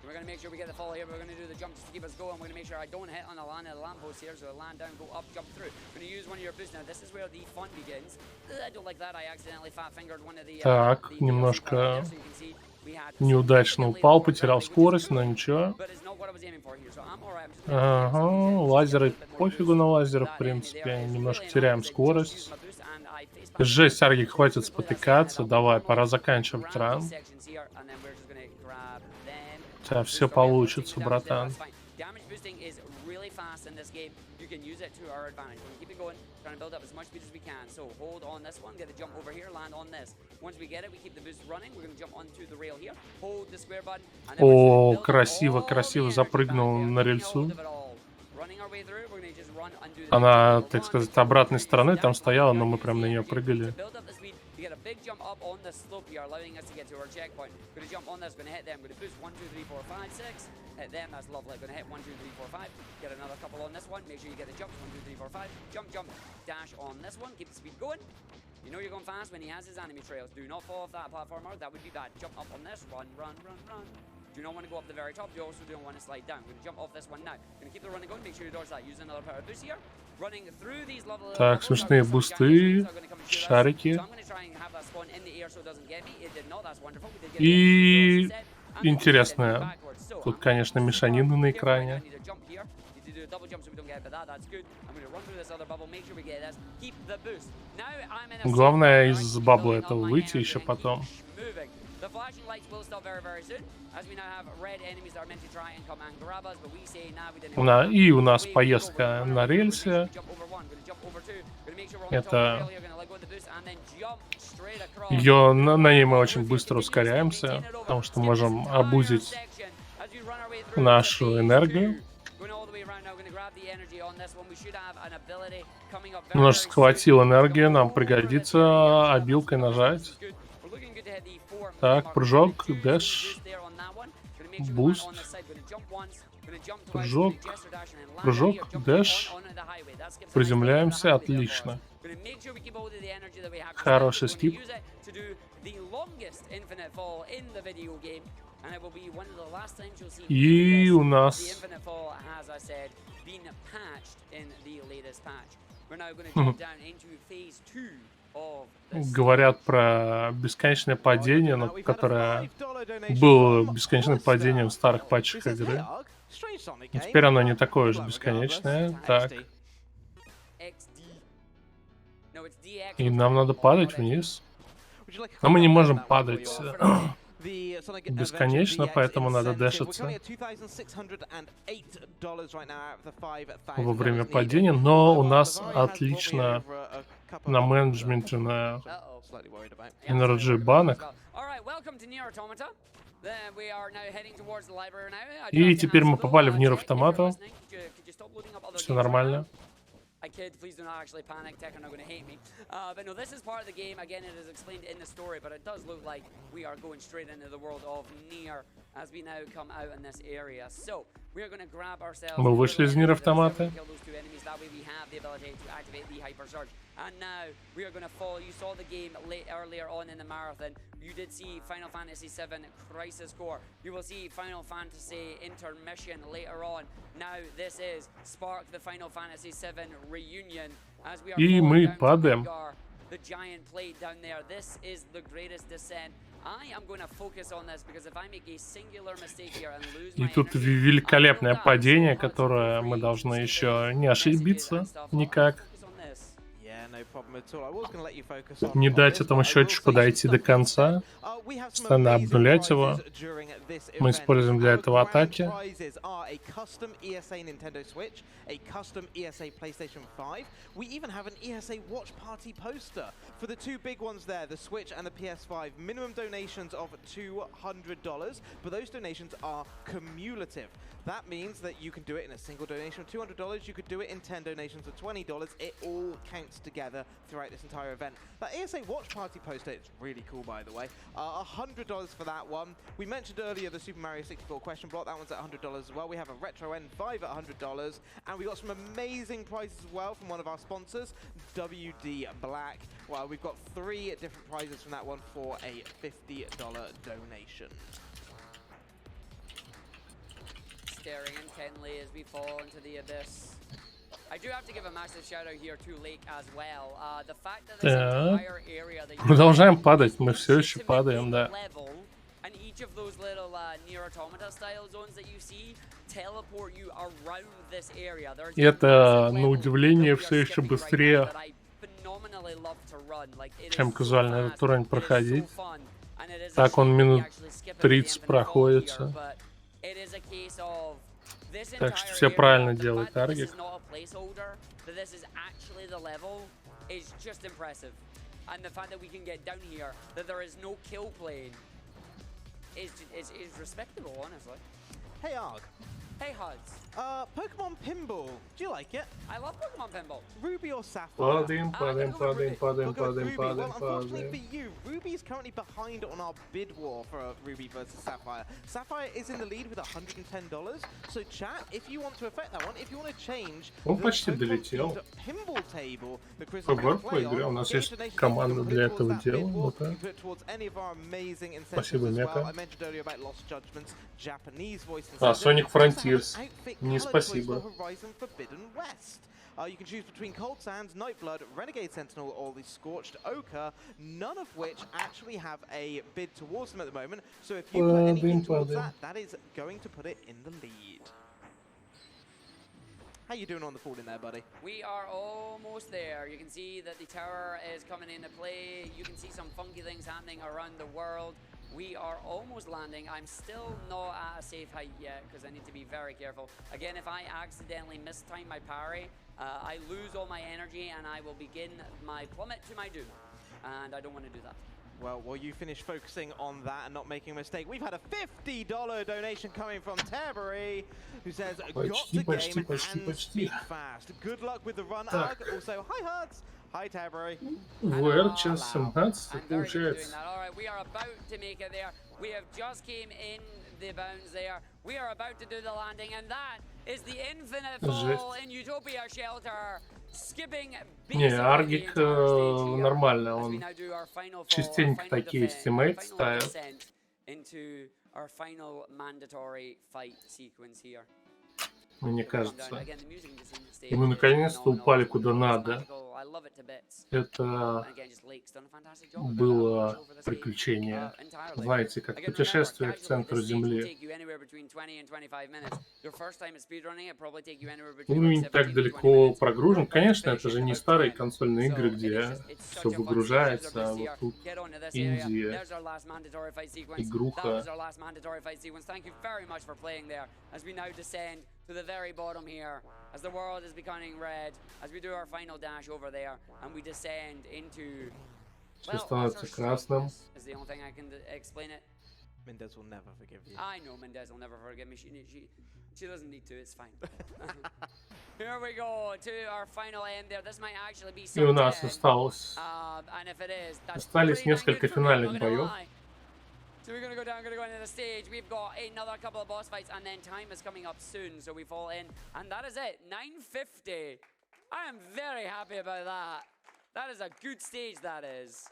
We're going to make sure we get the fall here. We're going to do the jump just to keep us going. We're going to make sure I don't hit on the land of the lamppost here. So land down, go up, jump through. We're going to use one of your boosts now. This is where the fun begins. I don't like that. I accidentally fat-fingered one of the... Так, немножко неудачно упал, потерял скорость, но ничего. Ага, лазеры, пофигу на лазеры, в принципе. Немножко теряем скорость. Жесть, Аргик, хватит спотыкаться. Давай, пора заканчивать ран. У тебя все получится, братан. О, красиво, красиво запрыгнул на рельсу. Она, так сказать, обратной стороной там стояла, но мы прям на нее прыгали. You get a big jump up on the slope here, allowing us to get to our checkpoint. Going to jump on this, going to hit them, going to boost 1, 2, 3, 4, 5, 6. Hit them, that's lovely. Going to hit 1, 2, 3, 4, 5. Get another couple on this one. Make sure you get the jumps. 1, 2, 3, 4, 5. Jump, jump, dash on this one. Keep the speed going. You know you're going fast when he has his enemy trails. Do not fall off that platformer. That would be bad. Jump up on this. Run, run, run, run. Do not want to go up the very top. You also don't want to slide down. Going to jump off this one now. Going to keep the running going. Make sure you dodge that. Use another power boost here. Running through these level. Так, смешные бусты, шарики. И интересная. Тут, конечно, мешанина на экране. Главное из бабла этого выйти еще потом. И у нас поездка на рельсе. Это... на ней мы очень быстро ускоряемся, потому что можем обузить нашу энергию. Немножко схватил энергию, нам пригодится обилкой нажать. Так, прыжок, дэш, буст, прыжок, прыжок, дэш, приземляемся, отлично. Хороший скип. И у нас... Говорят про бесконечное падение, но которое было бесконечным падением в старых патчах игры. Но теперь оно не такое уж бесконечное. Так. И нам надо падать вниз. Но мы не можем падать бесконечно, поэтому надо дэшиться во время падения. Но у нас отлично на менеджменте на энерджи банок. И теперь мы попали в Нир Автомату. Все нормально. I kid, please do not actually panic. Tech are not going to hate me. But no, this is part of the game. Again, it is explained in the story, but it does look like we are going straight into the world of Nier as we now come out in this area. So, we are going to grab ourselves... Мы вышли из Нир Автомата. And now we are going to follow. You saw the game earlier on in the marathon. You did see Final Fantasy VII Crisis Core. You will see Final Fantasy Intermission later on. Now this is Spark the Final Fantasy VII Reunion. As we are И мы down падаем. to the giant plate down there. This is the greatest descent. I am going to focus on this because if I make a singular mistake here and lose И my тут energy, великолепное I will die. падение, So, которое мы должны еще не ошибиться никак. Yeah, no problem at all. I was going to let you focus on Не дать this, этому but I will счетчику say дойти some до stuff конца. instead. We have some Постоянно amazing обнулять его. prizes during this Мы event. используем для Our этого grand атаки. prizes are a custom ESA Nintendo Switch, a custom ESA PlayStation 5. We even have an ESA Watch Party poster. For the two big ones there, the Switch and the PS5, minimum donations of $200, but those donations are cumulative. That means that you can do it in a single donation of $200, you could do it in 10 donations of $20. It all counts together throughout this entire event. That ESA Watch Party poster, it's really cool by the way. $100 for that one. We mentioned earlier the Super Mario 64 question block, that one's at $100 as well. We have a Retro N5 at $100, and we got some amazing prizes as well from one of our sponsors, WD Black. Well, we've got 3 different prizes from that one for a $50 donation. Staring intently as we fall into the abyss. I do have to give a massive shout out here to Lake as well. The fact that this entire area that you Продолжаем падать, мы все еще падаем, да. And each of those little near automata style zones that you see teleport you around this area. И это, на удивление, все еще быстрее, чем казуально этот уровень проходить. Так он минут 30 проходится. Так что все правильно делает Argick. And the fact that we can get down here, that there is no kill plane, is respectable, honestly. Hey Arg. Hey Huds. Pokemon Pinball, do you like it? I love Pokemon Pinball. Ruby or Sapphire? Падаем, падаем, Well, падаем, падаем, падаем, well, unfortunately падаем. for you, Ruby is currently behind on our bid war for Ruby versus Sapphire. Sapphire is in the lead with $110. So chat, if you want to affect that one, if you want to change Он почти долетел. pinball table that Chris is Побор going to по play игре. У on, нас get есть donations команда для towards этого that дела. bid war, Вот так. you put it towards any of our amazing incentives Спасибо, as well. Мека. I mentioned earlier about Lost Judgments, Japanese voice А, incentives. Sonic We also have an Frontiers. outfit Не colour choice спасибо. for Horizon Forbidden West. You can choose between Cold Sands, Nightblood, Renegade Sentinel, or the Scorched Ochre, none of which actually have a bid towards them at the moment. So if you put anything towards that, that is going to put it in the lead. How you doing on the falling there, buddy? We are almost there. You can see that the tower is coming into play. You can see some funky things happening around the world. We are almost landing. I'm still not at a safe height yet because I need to be very careful. Again, if I accidentally mistime my parry, I lose all my energy and I will begin my plummet to my doom. And I don't want to do that. Well, while you finish focusing on that and not making a mistake, we've had a $50 donation coming from Terbury, who says, got to game and speak fast. Good luck with the run, Arg. Also, hi, Huds. Hi, Terbury. ВР час 17 получается. All right, we are about to make it there. We have just came in the bounds there. We are about to do the landing, and that is the infinite fall in Utopia Shelter. Не, Argick нормально, он частенько такие стимейты ставит. Мне кажется. И мы наконец-то упали куда надо. Это было приключение. Знаете, как путешествие к центру Земли. Уровень так далеко прогружен. Конечно, это же не старые консольные игры, где все выгружается, а вот тут Индия, игруха. To the very bottom here, as the world is becoming red, as we do our final dash over there, and we descend into. Все становится красным. Is the only thing I can explain it. Mendez will never forgive you. I know Mendez will never forgive me. She doesn't need to. It's fine. Here we go to our final end there. This might actually be. И у нас осталось. And if it is, that's Остались несколько финальных боев. So we're going to go down, going to go into the stage. We've got another couple of boss fights, and then time is coming up soon, so we fall in. And that is it, 950. I am very happy about that. That is a good stage, that is.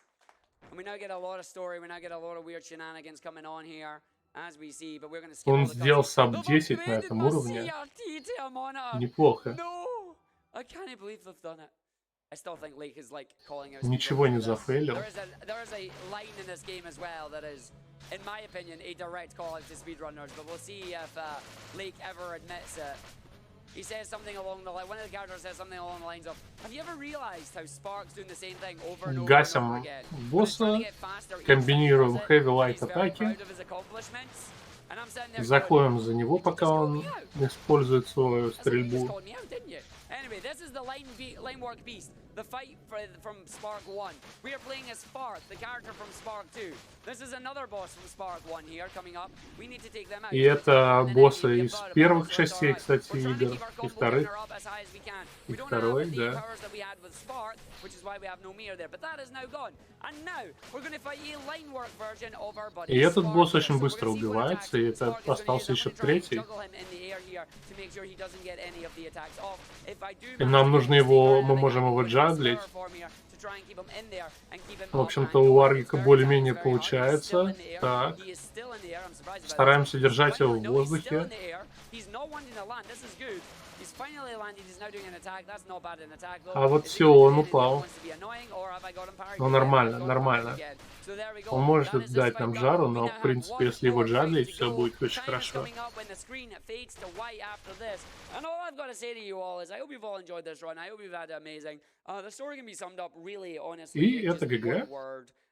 And we now get a lot of story. We now get a lot of weird shenanigans coming on here, as we see. But we're going to skip all Он the сделал cutscenes. саб 10 на этом уровне. Неплохо. No! I can't believe they've done it. I still think Lake is like calling out. Ничего не зафейлил. There is a line in this game as well that is, in my opinion, a direct call out to speedrunners. But we'll see if Lake ever admits it. He says something along the line. One of the characters says something along the lines of, "Have you ever realized how Spark's doing the same thing over and over and over Гасим again? босса, комбинируем heavy-light атаки, заходим за него, пока он использует свою стрельбу. Anyway, this is the line work beast. The fight from Spark 1. We are playing as Spark, the character from Spark 2. This is another boss from Spark 1 here coming up. We need to take them out. И это боссы из первых частей, кстати, игр, и вторых. И второй, да. И этот босс очень быстро убивается, и это остался еще третий. И нам нужно его, мы можем его джаглить. В общем-то, у Аргика более-менее получается. Так. Стараемся держать его в воздухе. А вот все, он упал. Ну, нормально, нормально. Он может дать нам жару, но, в принципе, если его джаглить, все будет очень хорошо. И это ГГ.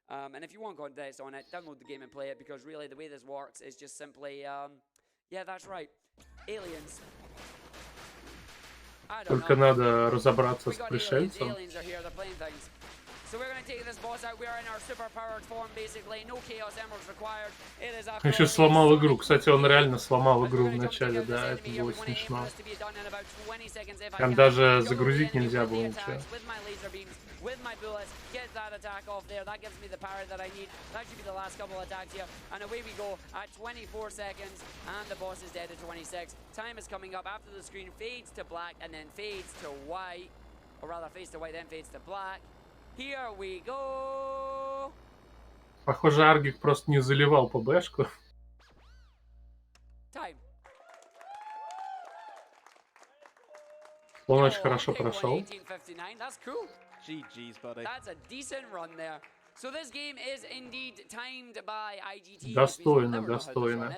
And if you want context on it, download the game and play it, because really the way this works is just simply, yeah, that's right, aliens. Только надо разобраться с пришельцем. So we're going to take this boss out. We are in our super powered form, basically. No chaos emeralds required. It is a Еще сломал игру. Кстати, он реально сломал игру в начале, да, это было смешно. Там даже загрузить нельзя было ничего. With my bullets, get that attack off there. That gives me the power that I need. That should be the last couple attacks here. And away we go at 24 seconds. And the boss is dead at 26. Time is coming up after the screen fades to black and then fades to white. Or rather, fades to white, then fades to black. Here we go. Похоже, Аргик просто не заливал по бэшку. Time. Он очень хорошо прошел. That's cool. GG's, buddy. That's a decent run there. So this game is indeed timed by IGT. Достойно, достойно.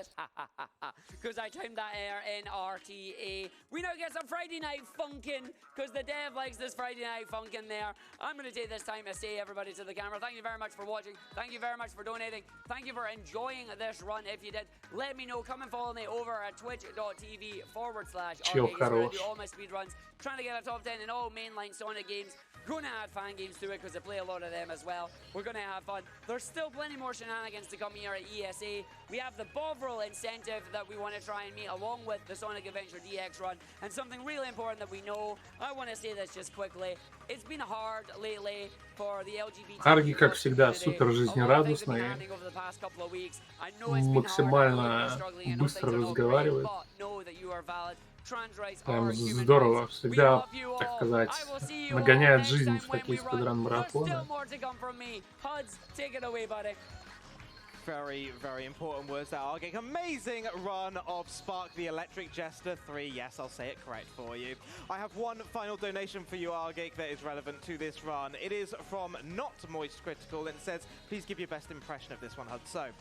Because I timed that air in RTA. We now get some Friday night funkin', because the dev likes this Friday night funkin' there. I'm going to take this time to say everybody to the camera, thank you very much for watching. Thank you very much for donating. Thank you for enjoying this run. If you did, let me know. Come and follow me over at twitch.tv/Argick. I do all my speedruns. Trying to get a top 10 in all mainline Sonic games. Going to add fan games to it because I play a lot of them as well. We're going to have fun. There's still plenty more shenanigans to come here at ESA. We have the Bovril incentive that we want to try and meet along with the Sonic Adventure DX run. And something really important that we know, I want to say this just quickly. It's been hard lately for the LGBT. Арги, как всегда, супер жизнерадостный, максимально быстро разговаривает. Прям здорово, всегда, так сказать, нагоняет жизнь в такие спидран-марафоны. Very, very important words there, Argick. Amazing run of Spark the Electric Jester 3. Yes, I'll say it correct for you. I have one final donation for you, Argick, that is relevant to this run. It is from Not Moist Critical, and it says, please give your best impression of this one, Hud. So,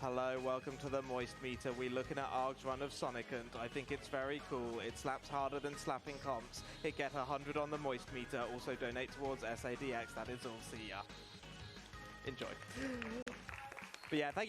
hello, welcome to the Moist Meter. We're looking at Arg's run of Sonicant. I think it's very cool. It slaps harder than slapping comps. It get 100 on the Moist Meter. Also donate towards SADX. That is all. See ya. Enjoy. But yeah, thank you.